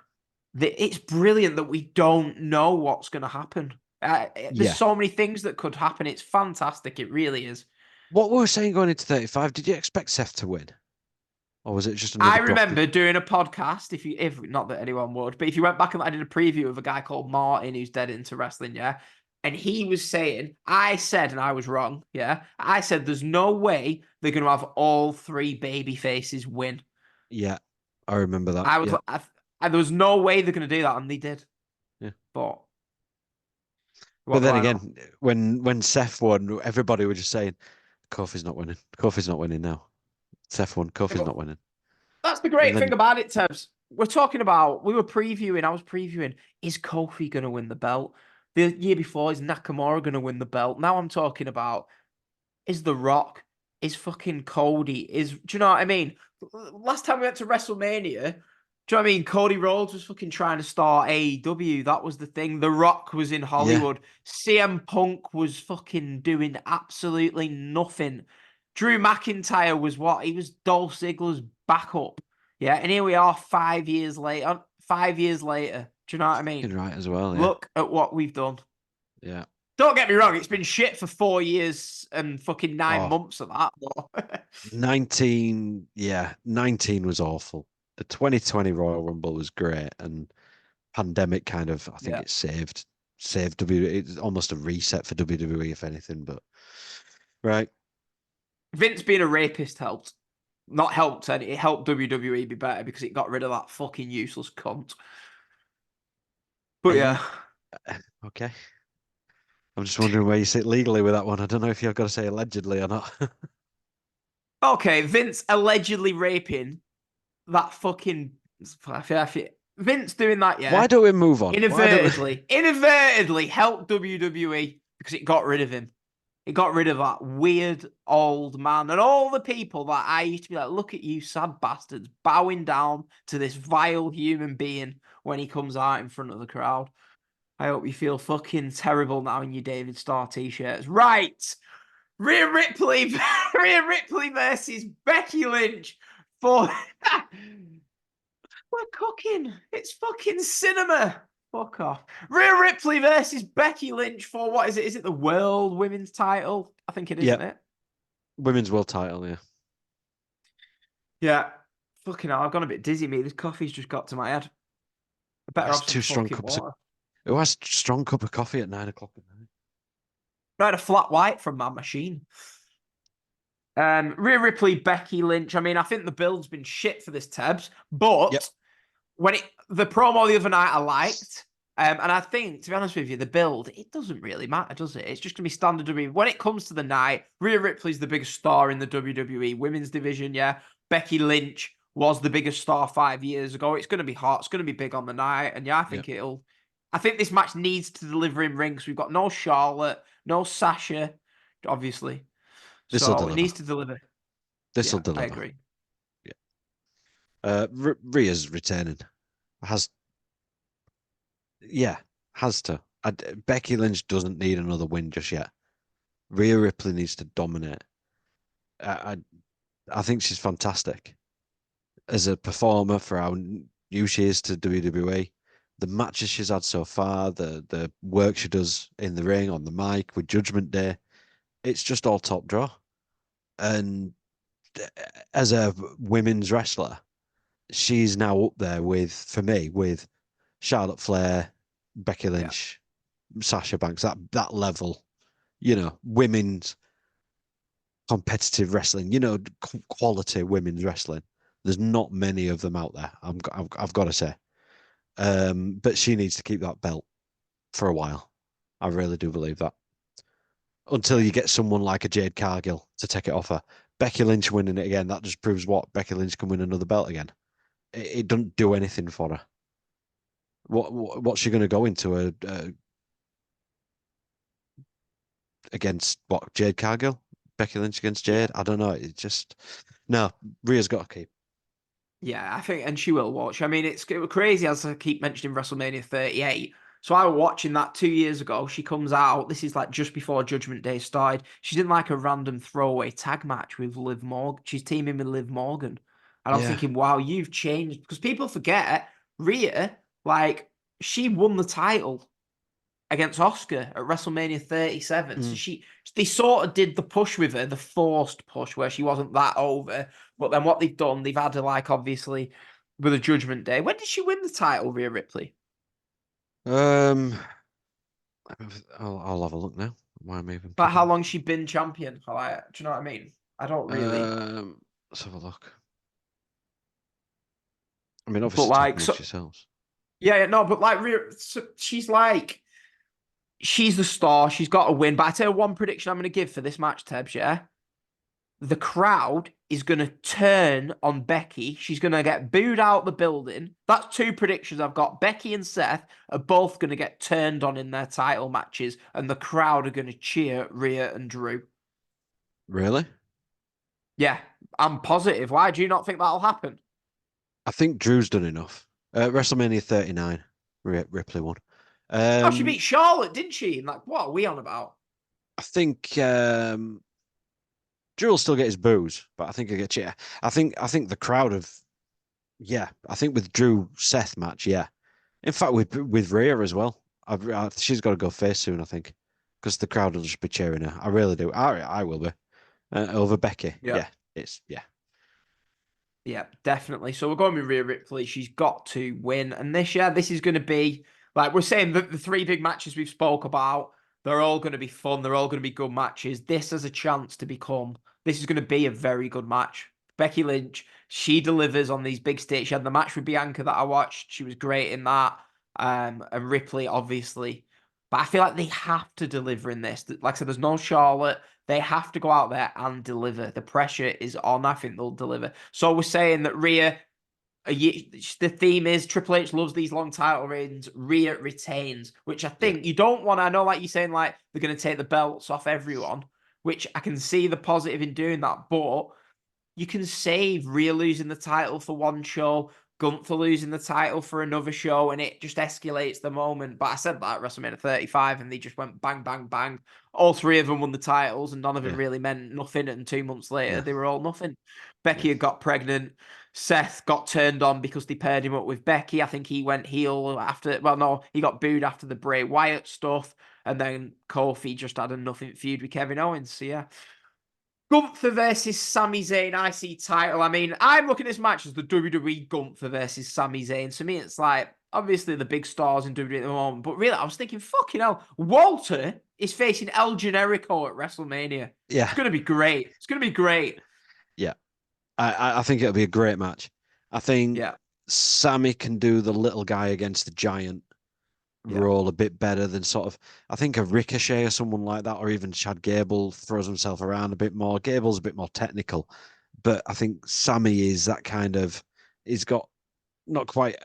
it's brilliant that we don't know what's going to happen. There's so many things that could happen. It's fantastic. It really is. What we were saying going into 35, did you expect Seth to win? Or was it just I another remember doing a podcast, if not that anyone would, but if you went back and I did a preview of a guy called Martin who's dead into wrestling, yeah. And he was saying, I said, and I was wrong, yeah. I said there's no way they're going to have all 3 baby faces win. Yeah, I remember that. I was like, there was no way they're going to do that, and they did. Yeah. But then again, when Seth won, everybody was just saying, Kofi's not winning. Kofi's not winning now. Seth won. Kofi's not winning. That's the great thing about it, Tebs. I was previewing, is Kofi going to win the belt? The year before, is Nakamura going to win the belt? Now I'm talking about, is The Rock, is fucking Cody, do you know what I mean? Last time we went to WrestleMania, do you know what I mean? Cody Rhodes was fucking trying to start AEW. That was the thing. The Rock was in Hollywood. Yeah. CM Punk was fucking doing absolutely nothing. Drew McIntyre was what? He was Dolph Ziggler's backup. Yeah, and here we are 5 years later. 5 years later. Do you know what I mean? Right as well, yeah. Look at what we've done. Yeah. Don't get me wrong, it's been shit for 4 years and fucking 9 months of that. 19 was awful. The 2020 Royal Rumble was great, and pandemic kind of, I think it saved WWE. It's almost a reset for WWE, if anything, but right. Vince being a rapist helped. Not helped, and it helped WWE be better because it got rid of that fucking useless cunt. But yeah. Okay. I'm just wondering where you sit legally with that one. I don't know if you've got to say allegedly or not. Okay, Vince allegedly raping that fucking Vince doing that, yeah. Why don't we move on? Inadvertently helped WWE because it got rid of him. It got rid of that weird old man and all the people that I used to be like, look at you, sad bastards, bowing down to this vile human being when he comes out in front of the crowd. I hope you feel fucking terrible now in your David Starr t-shirts. Right. Rhea Ripley versus Becky Lynch for we're cooking. It's fucking cinema. Fuck off. Rhea Ripley versus Becky Lynch for what is it? Is it the World Women's title? I think it is, isn't it? Women's World title, yeah. Yeah. Fucking hell, I've gone a bit dizzy, me. This coffee's just got to my head. I better have some strong cups water. Who has a strong cup of coffee at 9 o'clock at night? I had a flat white from my machine. Rhea Ripley, Becky Lynch. I mean, I think the build's been shit for this Tebbs, but the promo the other night I liked, and I think, to be honest with you, the build, it doesn't really matter, does it? It's just going to be standard WWE. When it comes to the night, Rhea Ripley's the biggest star in the WWE women's division, yeah. Becky Lynch was the biggest star 5 years ago. It's going to be hot. It's going to be big on the night, and yeah, I think this match needs to deliver in rings. We've got no Charlotte, no Sasha, obviously. So it needs to deliver. This will deliver. I agree. Yeah. Rhea's retaining. Has yeah, has to. Becky Lynch doesn't need another win just yet. Rhea Ripley needs to dominate. I I think she's fantastic as a performer for how new she is to WWE. The matches she's had so far, the work she does in the ring, on the mic, with Judgment Day, it's just all top draw. And as a women's wrestler, she's now up there with, for me, with Charlotte Flair, Becky Yeah. Lynch, Sasha Banks, that level, women's competitive wrestling, quality women's wrestling. There's not many of them out there. I've got to say, but she needs to keep that belt for a while. I really do believe that. Until Yeah. you get someone like a Jade Cargill to take it off her. Becky Lynch winning it again, that just proves what? Becky Lynch can win another belt again. It doesn't do anything for her. What's she going to go into against what? Jade Cargill? Becky Lynch against Yeah. Jade? I don't know. It just no. Rhea's got to keep. Yeah, I think, and she will watch. I mean, it was crazy as I keep mentioning WrestleMania 38. So I was watching that 2 years ago. She comes out. This is like just before Judgment Day started. She's in like a random throwaway tag match with Liv Morgan. She's teaming with Liv Morgan. And I was Yeah. thinking, wow, you've changed. Because people forget, Rhea, like, she won the title against Oscar at WrestleMania 37. So Mm. they sort of did the push with her, the forced push where she wasn't that over. But then what they've done, they've had her like obviously with a Judgment Day. When did she win the title, Rhea Ripley? Um, I'll have a look now. Why am I even Like how keeping? long she been champion? Like, do you know what I mean? I don't really. Let's have a look. I mean, But obviously, tell like, me amongst so yourselves. yeah, yeah, no, but like, so she's like, she's the star. She's got to win. But I tell you one prediction I'm going to give for this match, Tebs. Yeah, the crowd is going to turn on Becky. She's going to get booed out the building. That's two predictions I've got. Becky and Seth are both going to get turned on in their title matches, and the crowd are going to cheer Rhea and Drew. Really? Yeah, I'm positive. Why do you not think that'll happen? I think Drew's done enough. WrestleMania 39, Ripley won. Oh, she Um, beat Charlotte, didn't she? And like, what are we on about? I think Drew will still get his boos, but I think he'll get cheated. I think the crowd of yeah. I think with Drew Seth match, yeah. In fact, with Rhea as well. She's got to go face soon, I think, because the crowd will just be cheering her. I really do. I will be over Becky. Yeah. Yeah, it's yeah, Yeah, definitely. So we're going with Rhea Ripley. She's got to win. And this year, this is going to be, like we're saying, the three big matches we've spoke about, they're all going to be fun. They're all going to be good matches. This has a chance to become, this is going to be a very good match. Becky Lynch, she delivers on these big stages. She had the match with Bianca that I watched. She was great in that. And Ripley, obviously. But I feel like they have to deliver in this. Like I said, there's no Charlotte. They have to go out there and deliver. The pressure is on. I think they'll deliver. So we're saying that Rhea, the theme is Triple H loves these long title reigns. Rhea retains, which I yeah, think you don't want. I know, like you're saying, like they're going to take the belts off everyone, which I can see the positive in doing that. But you can save Rhea losing the title for one show, Gunther losing the title for another show, and it just escalates the moment. But I said that at WrestleMania 35, and they just went bang, bang, bang. All three of them won the titles, and none of them yeah, really meant nothing. And 2 months later, yeah, they were all nothing. yeah, Becky had got pregnant. Seth got turned on because they paired him up with Becky. I think he went heel after, well, no, he got booed after the Bray Wyatt stuff. And then Kofi just had a nothing feud with Kevin Owens. So, yeah. Gunther versus Sami Zayn IC title. I mean, I'm looking at this match as the WWE Gunther versus Sami Zayn. To me, it's like obviously the big stars in WWE at the moment, but really, I was thinking, fucking hell, Walter is facing El Generico at WrestleMania. It's yeah, gonna be great. It's gonna be great. yeah. I think it'll be a great match. I think Yeah, Sammy can do the little guy against the giant yeah, role a bit better than sort of I think a Ricochet or someone like that, or even Chad Gable throws himself around a bit more. Gable's a bit more technical, but I think Sammy is that kind of he's got not quite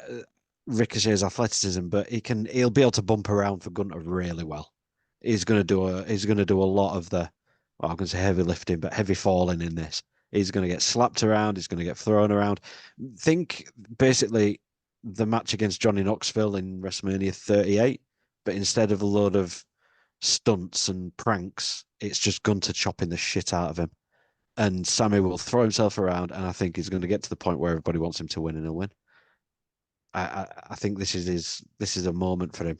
Ricochet's athleticism, but he'll be able to bump around for Gunter really well. He's gonna do a lot of the well, I'm gonna say heavy lifting, but heavy falling in this. He's going to get slapped around. He's going to get thrown around. Think basically the match against Johnny Knoxville in WrestleMania 38, but instead of a load of stunts and pranks, it's just Gunter chopping the shit out of him. And Sammy will throw himself around, and I think he's going to get to the point where everybody wants him to win, and he'll win. I think this is a moment for him.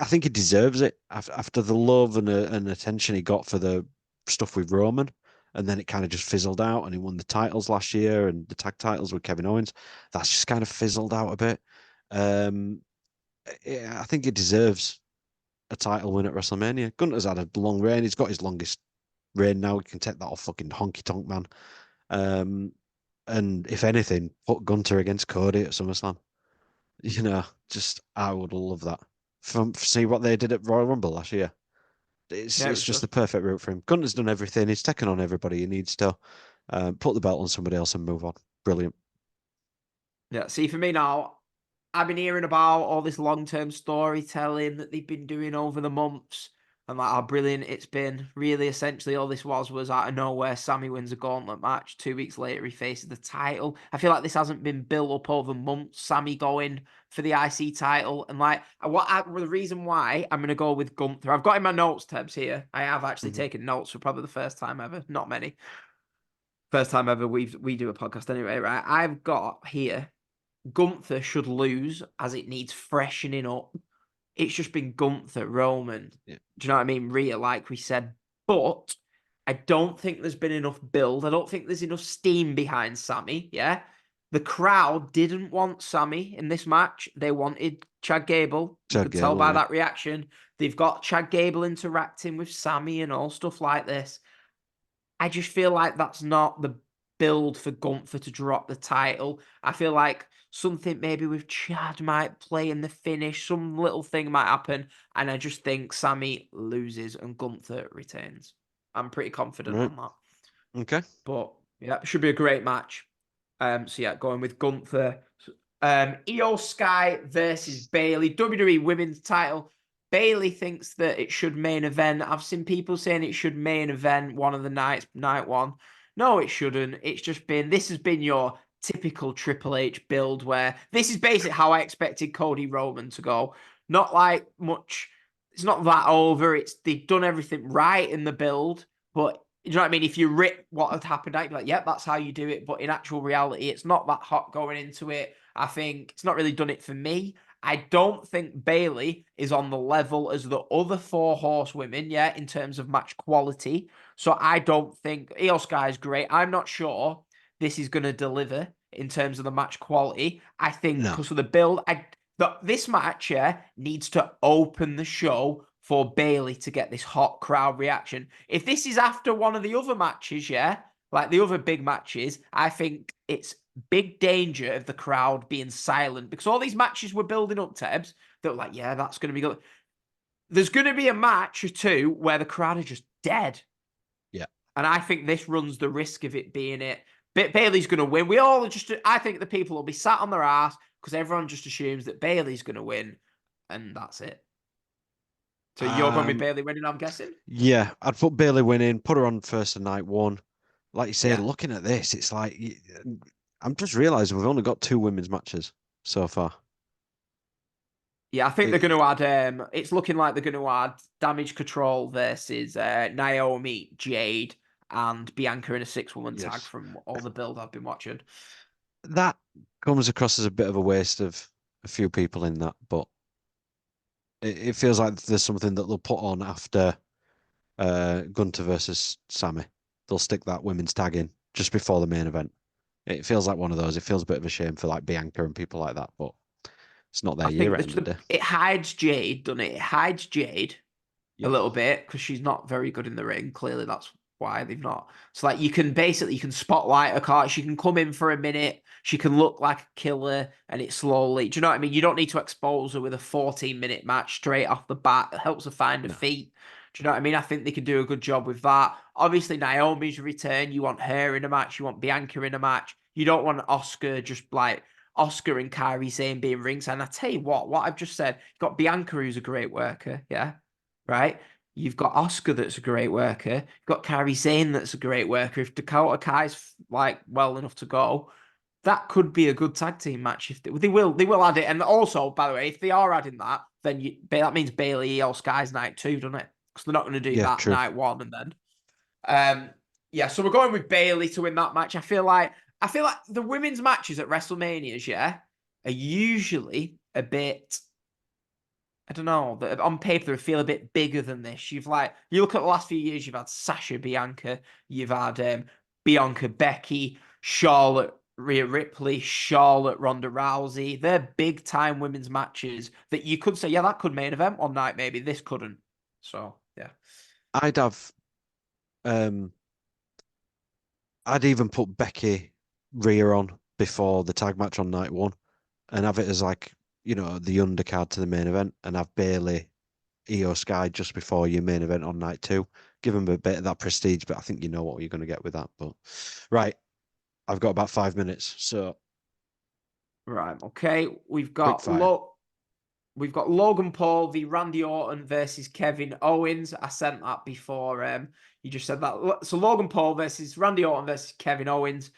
I think he deserves it after the love and attention he got for the stuff with Roman, and then it kind of just fizzled out. And he won the titles last year and the tag titles with Kevin Owens. That's just kind of fizzled out a bit. Um, I think he deserves a title win at WrestleMania. Gunter's had a long reign. He's got his longest reign now. He can take that off fucking Honky Tonk Man. And if anything, put Gunter against Cody at SummerSlam. Just I would love that. See what they did at Royal Rumble last year. Yeah, it It's was just good. the perfect route for him. Gunter's done everything. He's taken on everybody he needs to. Put the belt on somebody else and move on. Brilliant. Yeah, see, for me now, I've been hearing about all this long-term storytelling that they've been doing over the months, and like how brilliant it's been. Really, essentially, all this was out of nowhere. Sammy wins a gauntlet match. 2 weeks later, he faces the title. I feel like this hasn't been built up over months. Sammy going for the IC title, and like the reason why I'm going to go with Gunther. I've got in my notes tabs here. I have actually Mhm. taken notes for probably the first time ever. Not many. First time ever we do a podcast anyway, right? I've got here Gunther should lose as it needs freshening up. It's just been Gunther, Roman. Yeah. Do you know what I mean? Rhea, like we said. But I don't think there's been enough build. I don't think there's enough steam behind Sammy. Yeah. The crowd didn't want Sammy in this match. They wanted Chad Gable. You Chad could tell Gable, by yeah. that reaction. They've got Chad Gable interacting with Sammy and all stuff like this. I just feel like that's not the build for Gunther to drop the title. I feel like something maybe with Chad might play in the finish, some little thing might happen, and I just think Sammy loses and Gunther retains. I'm pretty confident Right. on that. Okay. But yeah, it should be a great match. So yeah, going with Gunther. Io Sky versus Bailey, WWE Women's Title. Bailey thinks that it should main event. I've seen people saying it should main event one of the nights, night one. No, it shouldn't. It's just been, this has been your typical Triple H build where this is basically how I expected Cody Roman to go. Not like much, it's not that over. They've done everything right in the build, but you know what I mean? If you rip what had happened out, you'd be like, yep, that's how you do it. But in actual reality, it's not that hot going into it. I think it's not really done it for me. I don't think Bailey is on the level as the other four horsewomen, yeah, in terms of match quality. So I don't think Io Sky is great. I'm not sure this is going to deliver in terms of the match quality. I think No. because of the build, this match, yeah, needs to open the show for Bailey to get this hot crowd reaction. If this is after one of the other matches, yeah, like the other big matches, I think it's big danger of the crowd being silent because all these matches were building up, Tebbs. They're like, yeah, that's going to be good. There's going to be a match or two where the crowd are just dead. Yeah. And I think this runs the risk of it being it. Bailey's going to win. We all just, I think the people will be sat on their ass because everyone just assumes that Bailey's going to win. And that's it. So you're going with Um, Bailey winning, I'm guessing? yeah, I'd put Bailey winning, put her on first of night one. Like you say, Yeah. looking at this, it's like I'm just realizing we've only got two women's matches so far. Yeah, I think they're going It, to add. It's looking like they're going to add Damage Control versus Naomi, Jade, and Bianca in a six-woman tag yes, from all the build I've been watching. that comes across as a bit of a waste of a few people in that, but it feels like there's something that they'll put on after Gunter versus Sammy. They'll stick that women's tag in just before the main event. It feels like one of those. It feels a bit of a shame for like Bianca and people like that, but it's not their I year think at the end of the day. it hides Jade, doesn't it? It hides Jade a Yep. little bit because she's not very good in the ring. Clearly, that's why they've not. So, like, you can spotlight her card. She can come in for a minute. She can look like a killer, and it slowly. Do you know what I mean? You don't need to expose her with a 14-minute match straight off the bat. It helps her find her No. feet. Do you know what I mean? I think they can do a good job with that. Obviously, Naomi's return. You want her in a match. You want Bianca in a match. You don't want Oscar just like Oscar and Kairi Sane being ringside. And I tell you what I've just said, you've got Bianca, who's a great worker, yeah, right? You've got Oscar that's a great worker. You've got Kairi Sane that's a great worker. If Dakota Kai's like well enough to go, that could be a good tag team match. If they will add it. And also, by the way, if they are adding that, then that means Bailey Io Sky's night 2, doesn't it? Because they're not going to do Yeah, that true. night 1 and then. Yeah, so we're going with Bailey to win that match. I feel like the women's matches at WrestleManias, yeah, are usually a bit. I don't know. On paper, they feel a bit bigger than this. You look at the last few years. You've had Sasha Bianca, you've had Bianca Becky, Charlotte Rhea Ripley, Charlotte Ronda Rousey. They're big time women's matches that you could say, yeah, that could main event one night. Maybe this couldn't. So yeah. I'd have um I'd even put Becky Rhea on before the tag match on night 1 and have it as like, the undercard to the main event and have Bailey Io Sky just before your main event on night 2. Give them a bit of that prestige, but I think you know what you're going to get with that. But right, I've got about 5 minutes, so Right. Okay. quick fire. We've got Logan Paul v Randy Orton versus Kevin Owens. I sent that before. You just said that. So Logan Paul versus Randy Orton versus Kevin Owens.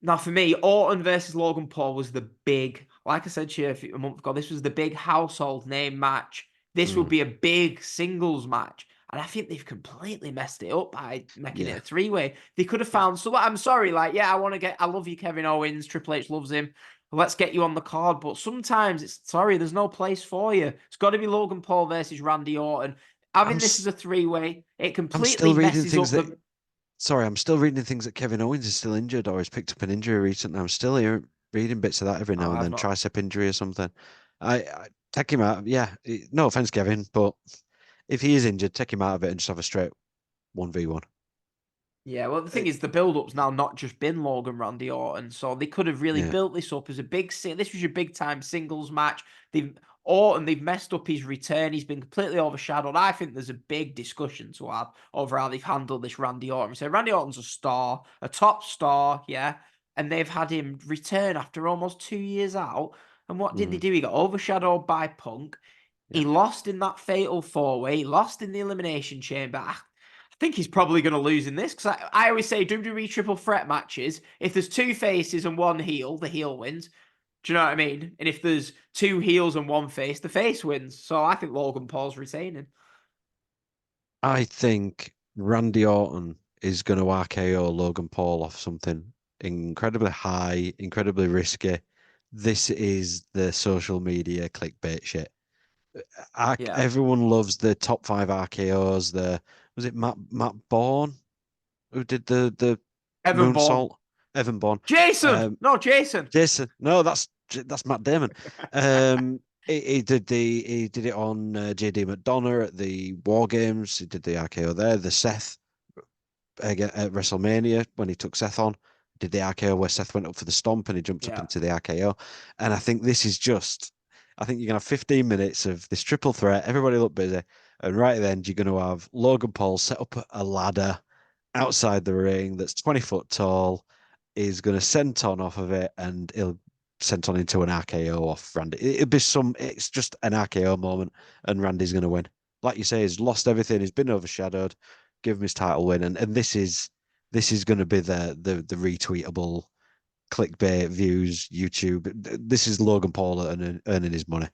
Now, for me, Orton versus Logan Paul was the big, like I said to you a month ago, this was the big household name match. This would Mm, be a big singles match. And I think they've completely messed it up by making it yeah, a three-way. They could have yeah. found, so I'm sorry, I love you, Kevin Owens. Triple H loves him. Let's get you on the card. But sometimes there's no place for you. It's got to be Logan Paul versus Randy Orton. I'm Having this as s- a three-way, it I'm completely still reading messes things up that the. sorry, I'm still reading things that Kevin Owens is still injured or has picked up an injury recently. I'm still here reading bits of that every Oh, now and I've then, not. tricep injury or something. I take him out. Yeah, no offense, Kevin, but if he is injured, take him out of it and just have a straight 1v1. Yeah, well, the thing It, is, the build-up's now not just been Logan Randy Orton, so they could have really yeah, built this up as a this was your big-time singles match. They've messed up his return. He's been completely overshadowed. I think there's a big discussion to have over how they've handled this Randy Orton. So Randy Orton's a star, a top star, yeah, and they've had him return after almost 2 years out. And what did they mm, do? He got overshadowed by Punk. yeah. He lost in that fatal four-way. He lost in the Elimination Chamber. I think he's probably going to lose in this because I always say WWE triple threat matches. If there's two faces and one heel, the heel wins. Do you know what I mean? And if there's two heels and one face, the face wins. So I think Logan Paul's retaining. I think Randy Orton is going to RKO Logan Paul off something incredibly high, incredibly risky. This is the social media clickbait shit. Yeah. Everyone loves the top 5 RKOs. Was it Matt Bourne who did the Evan Bourne. moonsault? Evan Bourne. Jason! Um, No, Jason. Jason. No, that's Matt Damon. He did it on JD McDonough at the War Games. He did the RKO there. The Seth again at WrestleMania when he took Seth on, did the RKO where Seth went up for the stomp and he jumped up Yeah. into the RKO. And I think this is just, I think you're gonna have 15 minutes of this triple threat. Everybody look busy, and right at the end you're gonna have Logan Paul set up a ladder outside the ring that's 20 foot tall. Is gonna senton off of it, and he'll senton into an RKO off Randy. It'll be some. It's just an RKO moment, and Randy's gonna win. Like you say, he's lost everything. He's been overshadowed. Give him his title win, and this is going to be the retweetable clickbait views YouTube. This is Logan Paul earning his money.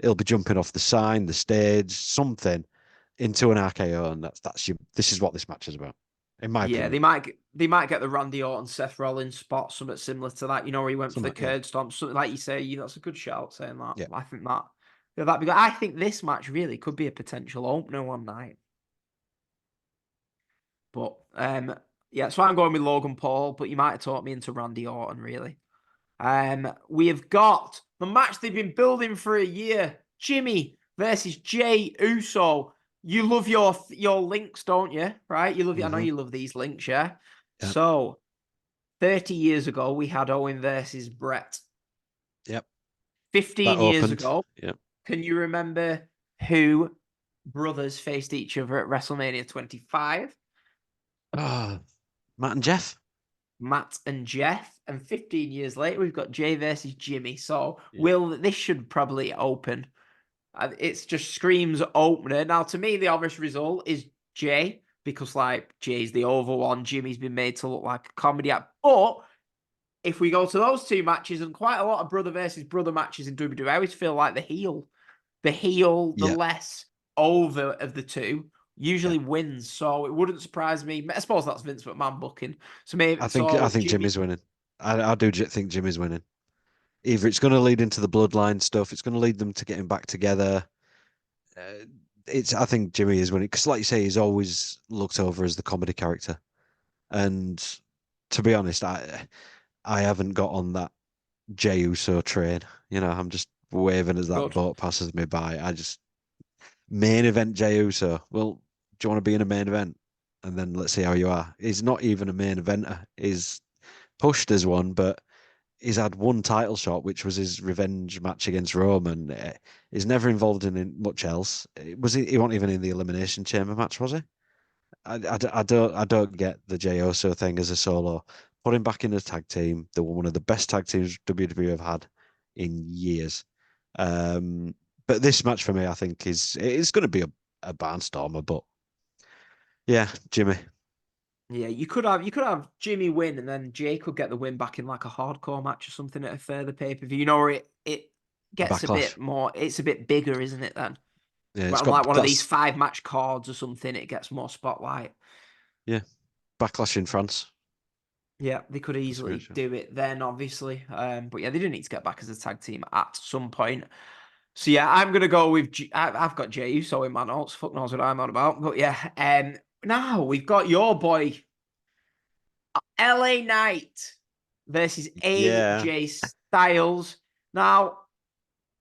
He'll be jumping off the sign, the stage, something into an RKO, and that's your. This is what this match is about, in my Yeah, opinion. they might get the Randy Orton, Seth Rollins spot, something similar to that. Where he went for the Yeah, curd stomp, something like you say. That's a good shout saying that. yeah. I think that that'd be good. I think this match really could be a potential opener one night. But yeah, so I'm going with Logan Paul, but you might have talked me into Randy Orton, really. We have got the match they've been building for a year. Jimmy versus Jay Uso. You love your links, don't you? Right? I know Hmm. you love these links, yeah? Yep, So 30 years ago, we had Owen versus Brett. yep. That 15 years opened. ago, Yep. can you remember who brothers faced each other at WrestleMania 25? Ah, Matt and Jeff. Matt and Jeff. And 15 years later, we've got Jay versus Jimmy. So Yeah. will this should probably open. It's just screams opener. Now, to me, the obvious result is Jay, because like Jay's the over one. Jimmy's been made to look like a comedy act. But if we go to those two matches, and quite a lot of brother versus brother matches in WWE, I always feel like the heel, the Yeah, less over of the two, yeah. usually wins. So it wouldn't surprise me. I suppose that's Vince McMahon booking. So maybe I so think Jimmy. Jimmy's winning. I do think Jimmy's winning. Either it's going to lead into the bloodline stuff, it's going to lead them to getting back together. I think Jimmy is winning because, like you say, he's always looked over as the comedy character. And to be honest, I haven't got on that Jey Uso train. I'm just waving as that Good. boat passes me by. I just main event Jey Uso. Well, do you want to be in a main event? And then let's see how you are. He's not even a main eventer. He's pushed as one, but he's had one title shot, which was his revenge match against Roman. He's never involved in much else. Was he? He wasn't even in the Elimination Chamber match, was he? I don't get the Jey Uso thing as a solo. Put him back in the tag team. They were one of the best tag teams WWE have had in years. Um, but this match for me, I think, it's going to be a barnstormer. But yeah, Jimmy, Yeah, you could have Jimmy win, and then Jay could get the win back in like a hardcore match or something at a further pay-per-view. Where it gets a Backlash. bit more. It's a bit bigger, isn't it? Then, Yeah, it's well, got like one of these that's 5-match cards or something, it gets more spotlight. yeah, Backlash in France. Yeah, they could That's a great easily show. do it then, obviously. But yeah, they do need to get back as a tag team at some point. So yeah, I'm gonna go with. I've got Jey Uso in my notes. Fuck knows what I'm on about. But yeah, now we've got your boy LA Knight versus Yeah, AJ Styles. Now,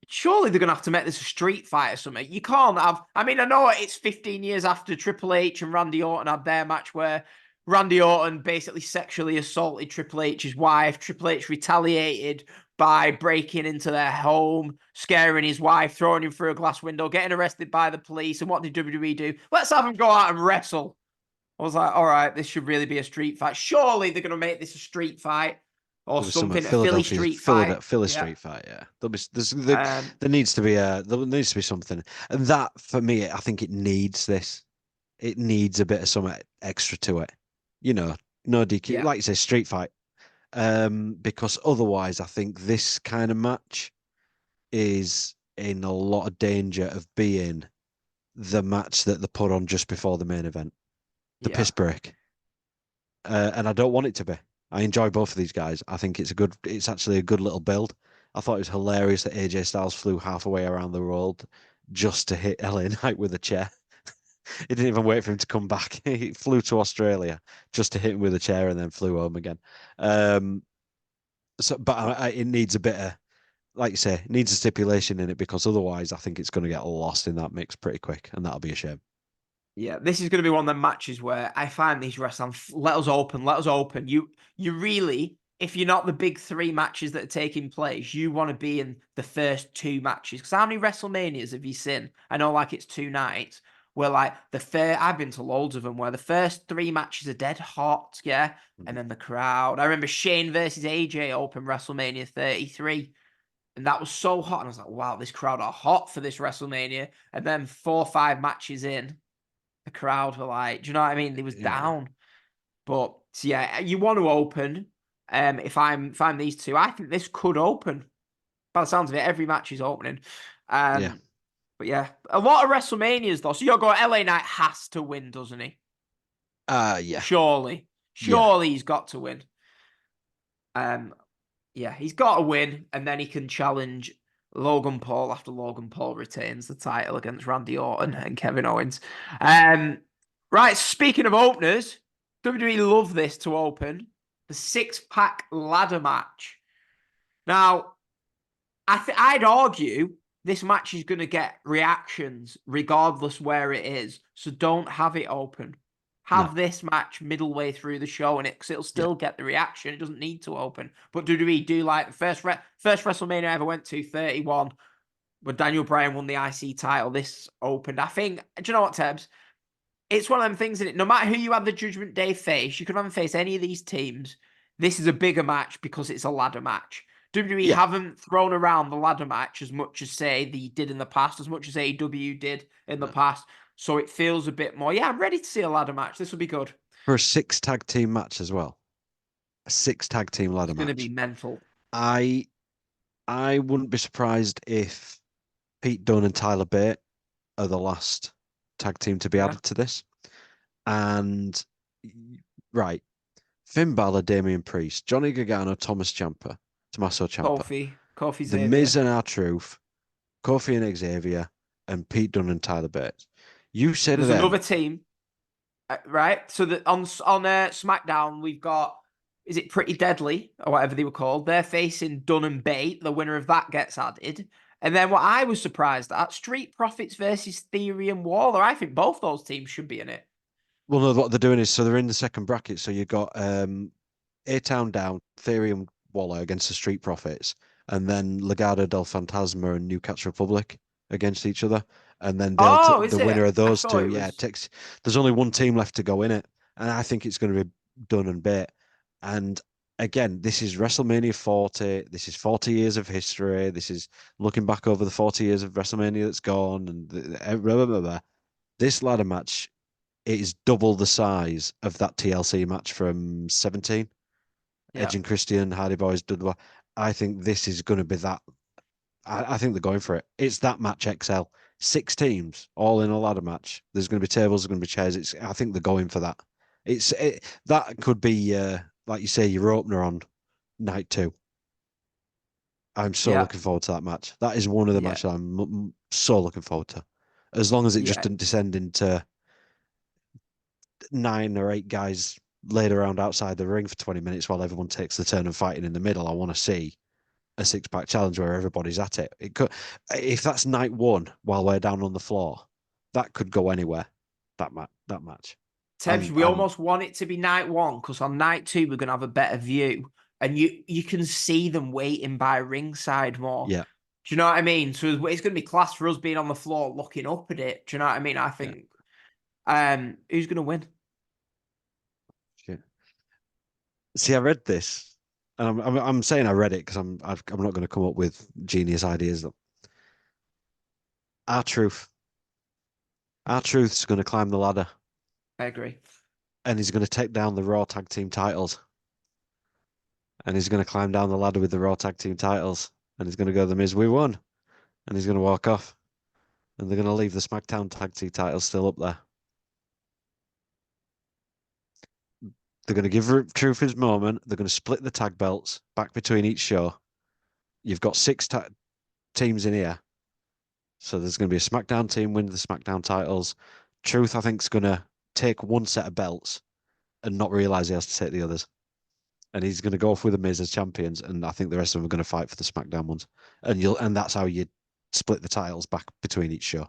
surely they're going to have to make this a street fight or something. You can't have. I mean, I know it's 15 years after Triple H and Randy Orton had their match where Randy Orton basically sexually assaulted Triple H's wife. Triple H retaliated by breaking into their home, scaring his wife, throwing him through a glass window, getting arrested by the police. And what did WWE do? Let's have him go out and wrestle. I was like, all right, this should really be a street fight. Surely they're going to make this a street fight or there'll be some at something, a Philly street fight. Philly Yeah. Street Fight. Yeah, Um, there needs to be something, and that for me, I think it needs this. It needs a bit of something extra to it. No DQ, yeah. like you say, street fight. Because otherwise, I think this kind of match is in a lot of danger of being the match that they put on just before the main event, the Yeah. piss break. And I don't want it to be. I enjoy both of these guys. I think it's actually a good little build. I thought it was hilarious that AJ Styles flew halfway around the world just to hit LA Knight with a chair. He didn't even wait for him to come back. He flew to Australia just to hit him with a chair and then flew home again. Um, but it needs a bit of, like you say, it needs a stipulation in it because otherwise I think it's going to get lost in that mix pretty quick, and that'll be a shame. Yeah, this is going to be one of the matches where I find these wrestlers, let us open, let us open. You really, if you're not the big 3 matches that are taking place, you want to be in the first 2 matches. Because how many WrestleManias have you seen? I know, like it's 2 nights. Where like I've been to loads of them where the first 3 matches are dead hot, yeah, and then the crowd. I remember Shane versus AJ open WrestleMania 33, and that was so hot, and I was like, wow, this crowd are hot for this WrestleMania. And then 4 or 5 matches in, the crowd were like, do you know what I mean? They was Yeah, down. But so yeah, you want to open. If I'm these two, I think this could open. By the sounds of it, every match is opening. yeah, But yeah, a lot of WrestleManias though. So you're going LA Knight has to win, doesn't he? yeah, Surely, yeah, surely he's got to win. Um, yeah, he's got to win, and then he can challenge Logan Paul after Logan Paul retains the title against Randy Orton and Kevin Owens. Right, speaking of openers, WWE love this to open the 6-pack ladder match. Now, I'd argue this match is going to get reactions regardless where it is, so don't have it open. no, Have this match middle way through the show, and it'll yeah, still get the reaction. It doesn't need to open. But WWE do like the first WrestleMania I ever went to, 31, where Daniel Bryan won the IC title. This opened. I think. Do you know what, Tebbs? It's one of them things, in it. No matter who you have the Judgment Day face, you can have them face any of these teams. This is a bigger match because it's a ladder match. WWE Yeah. haven't thrown around the ladder match as much as, say, they did in the past, as much as AEW did in the No. past. So it feels a bit more, yeah, I'm ready to see a ladder match. This will be good. For a 6 tag team match as well. A 6 tag team It's ladder going to be match. mental. I I wouldn't be surprised if Pete Dunne and Tyler Bate are the last tag team to be Yeah. added to this. And right, Finn Balor, Damian Priest, Johnny Gargano, Tommaso Ciampa, Kofi The Miz Xavier. and R-Truth, Kofi and Xavier, and Pete Dunne and Tyler Bate. You say to There's them, another team, right? So that on SmackDown we've got, is it Pretty Deadly or whatever they were called? They're facing Dunn and Bate. The winner of that gets added. And then what I was surprised at, Street Profits versus Theory and Waller. I think both those teams should be in it. well, no, what they're doing is so they're in the second bracket. So you've got A-Town Down, Theory and Waller against the Street Profits, and then Legado del Fantasma and New Catch Republic against each other. And then Oh, is the it? winner of I those thought two, it yeah, was. takes. There's only one team left to go in it, and I think it's going to be Dunn and Bate. And again, this is WrestleMania 40. This is 40 years of history. This is looking back over the 40 years of WrestleMania that's gone, and blah, blah, blah, blah. This ladder match it is double the size of that TLC match from 17. Yeah. Edge and Christian, Hardy Boys, Dudley. I think this is going to be that. I think they're going for it. It's that match XL. 6 teams, all in a ladder match. There's going to be tables, there's going to be chairs. I think they're going for that. That could be like you say your opener on night 2. I'm so Yeah. looking forward to that match. That is one of the Yeah. matches I'm so looking forward to. As long as it just Yeah. didn't descend into 9 or 8 guys laid around outside the ring for 20 minutes while everyone takes the turn and fighting in the middle. I want to see a 6 pack challenge where everybody's at it. It could, if that's night 1 while we're down on the floor, that could go anywhere. That match. Tebs, I'm, we I'm, almost want it to be night 1 because on night 2 we're gonna have a better view, and you can see them waiting by ringside more. yeah, Do you know what I mean? So it's gonna be class for us being on the floor looking up at it. Do you know what I mean? I yeah. think. Who's gonna win? Shit. See, I read this, and I'm saying I read it because I'm not going to come up with genius ideas. Our truth, our truth's going to climb the ladder, I agree. and he's going to take down the Raw Tag Team titles. And he's going to climb down the ladder with the Raw Tag Team titles, and he's going to go, The Miz, we won, and he's going to walk off, and they're going to leave the SmackDown Tag Team titles still up there. They're going to give Truth his moment. They're going to split the tag belts back between each show. You've got 6 teams in here, so there's going to be a SmackDown team win the SmackDown titles. Truth, I think, is going to take one set of belts and not realize he has to take the others. And he's going to go off with the Miz as champions, and I think the rest of them are going to fight for the SmackDown ones. And that's how you split the titles back between each show,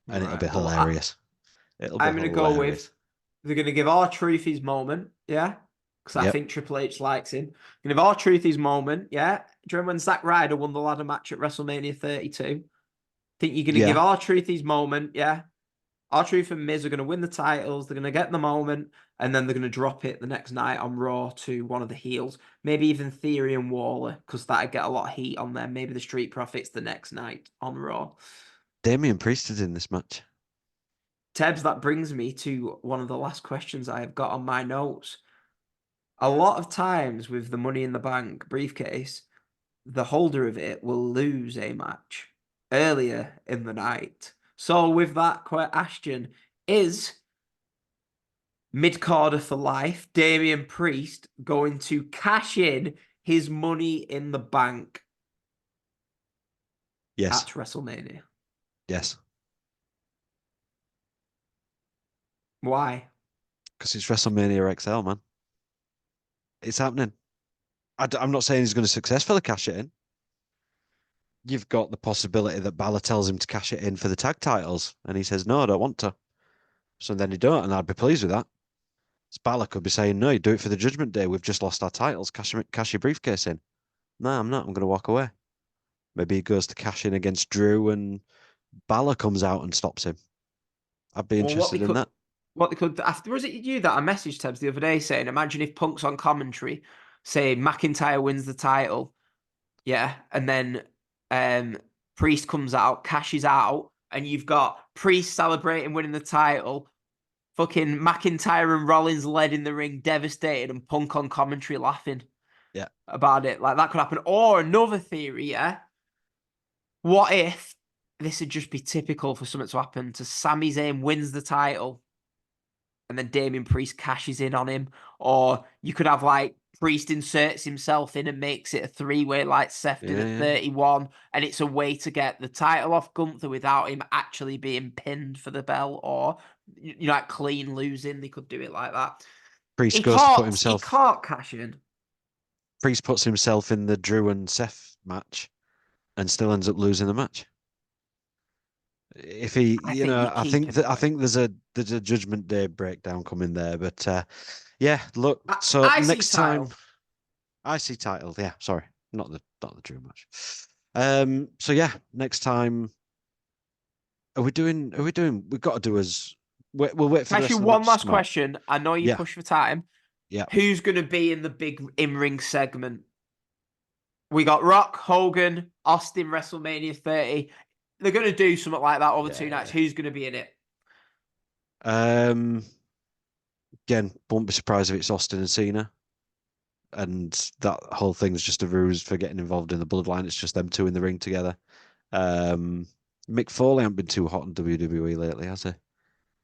and it'll Right. be Well, hilarious. It'll be I'm gonna go hilarious. with they're gonna give R-Truth his moment, yeah, because I Yep. think Triple H likes him. Gonna give R-Truth his moment, yeah. Do you remember when Zack Ryder won the ladder match at WrestleMania 32? Think you're gonna give Yeah. R-Truth his moment, yeah. R-Truth and Miz are gonna win the titles. They're gonna get the moment, and then they're gonna drop it the next night on Raw to one of the heels. Maybe even Theory and Waller, because that'd get a lot of heat on them. Maybe the Street Profits the next night on Raw. Damian Priest is in this match. Tebs, that brings me to one of the last questions I have got on my notes. A lot of times with the Money in the Bank briefcase, the holder of it will lose a match earlier in the night. So with that question, is mid-carder for life, Damian Priest, going to cash in his Money in the Bank Yes. at WrestleMania? Yes. Why? Because it's WrestleMania XL, man. It's happening. I'm not saying he's going to successfully cash it in. You've got the possibility that Balor tells him to cash it in for the tag titles, and he says, no, I don't want to. So then he don't, and I'd be pleased with that. Balor could be saying, no, you do it for the Judgment Day. We've just lost our titles. Cash your briefcase in. No, I'm not. I'm going to walk away. Maybe he goes to cash in against Drew, and Balor comes out and stops him. I'd be Well, interested in that. what they could after, was it you that I messaged Tebs the other day saying, imagine if Punk's on commentary say McIntyre wins the title, yeah, and then Priest comes out, cashes out, and you've got Priest celebrating winning the title, fucking McIntyre and Rollins led in the ring, devastated, and Punk on commentary laughing about it. Like, that could happen. Or another theory, yeah. What if this would just be typical for something to happen to Sami Zayn wins the title and then Damien Priest cashes in on him? Or you could have like Priest inserts himself in and makes it a three-way like Seth did at 31, and it's a way to get the title off Gunther without him actually being pinned for the belt, or like clean losing. They could do it like that. Priest He goes to put can't. He himself. can't cash in. Priest puts himself in the Drew and Seth match, and still ends up losing the match. If he, I think you I keep think him. I think there's a Judgment Day breakdown coming there, but yeah, look. So I see next time, title. IC title. Yeah, sorry, not the Drew match. So yeah, next time, are we doing? Are we doing? We've got to do as. We'll wait for the rest Actually, of the one match to last come out. question. I know you Yeah, push for time. yeah, Who's going to be in the big in-ring segment? We got Rock, Hogan, Austin, WrestleMania 30. They're going to do something like that over two nights. yeah. Who's going to be in it? Again, won't be surprised if it's Austin and Cena, and that whole thing's just a ruse for getting involved in the bloodline. It's just them two in the ring together. Um, Mick Foley hasn't been too hot in WWE lately, has he?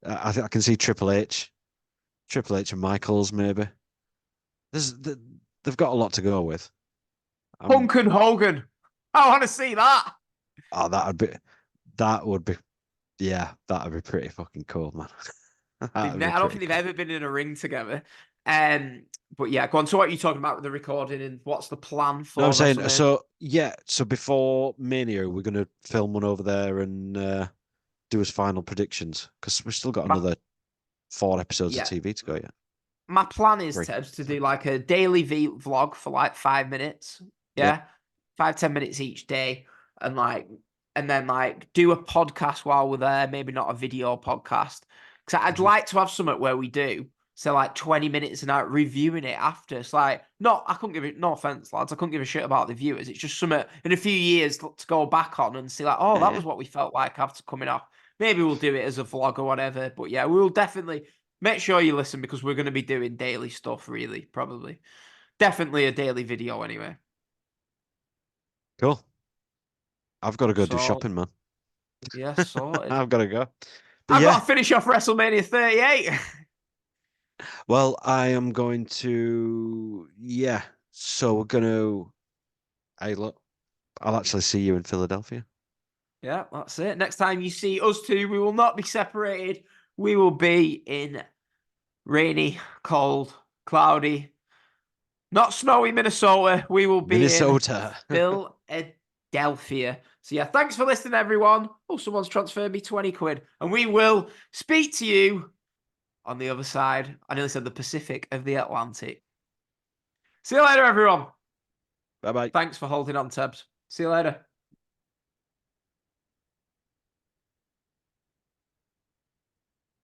I think I can see Triple H and Michaels maybe. There's they've got a lot to go with. Punk and Hogan. I want to see that. Oh, that would be yeah, that would be pretty fucking cool, man. That would be I don't pretty think they've cool. ever been in a ring together. But yeah, go on. So what are you talking about with the recording, and what's the plan No, I'm for saying WrestleMania? so. Yeah, so before Mania, we're gonna film one over there and do his final predictions because we've still got My, another 4 episodes of yeah, TV to go yet. my plan is, Three. Tebbs, to Sorry. do like a daily vlog for like 5 minutes. Yep. Yeah. 5, 10 minutes each day. And like, and then like do a podcast while we're there. Maybe not a video podcast. Cause I'd Mhm. like to have something where we do. So like 20 minutes and out reviewing it after. It's like, I couldn't give it, no offense, lads. I couldn't give a shit about the viewers. It's just something in a few years to go back on and see like, oh, that Yeah. was what we felt like after coming off. Maybe we'll do it as a vlog or whatever. But yeah, we'll definitely make sure you listen because we're going to be doing daily stuff, really, probably. Definitely a daily video anyway. Cool. I've got to go do So, shopping, man. yeah, sorted. I've got to go. But I've got yeah, to finish off WrestleMania 38. well, I am going to yeah. So we're gonna. Hey, look, I'll actually see you in Philadelphia. Yeah, that's it. Next time you see us two, we will not be separated. We will be in rainy, cold, cloudy, not snowy Minnesota. We will be in Minnesota. Philadelphia. So yeah, thanks for listening, everyone. Oh, someone's transferred me 20 quid. And we will speak to you on the other side. I nearly said the Pacific of the Atlantic. See you later, everyone. Bye bye. Thanks for holding on, Tebbs. See you later.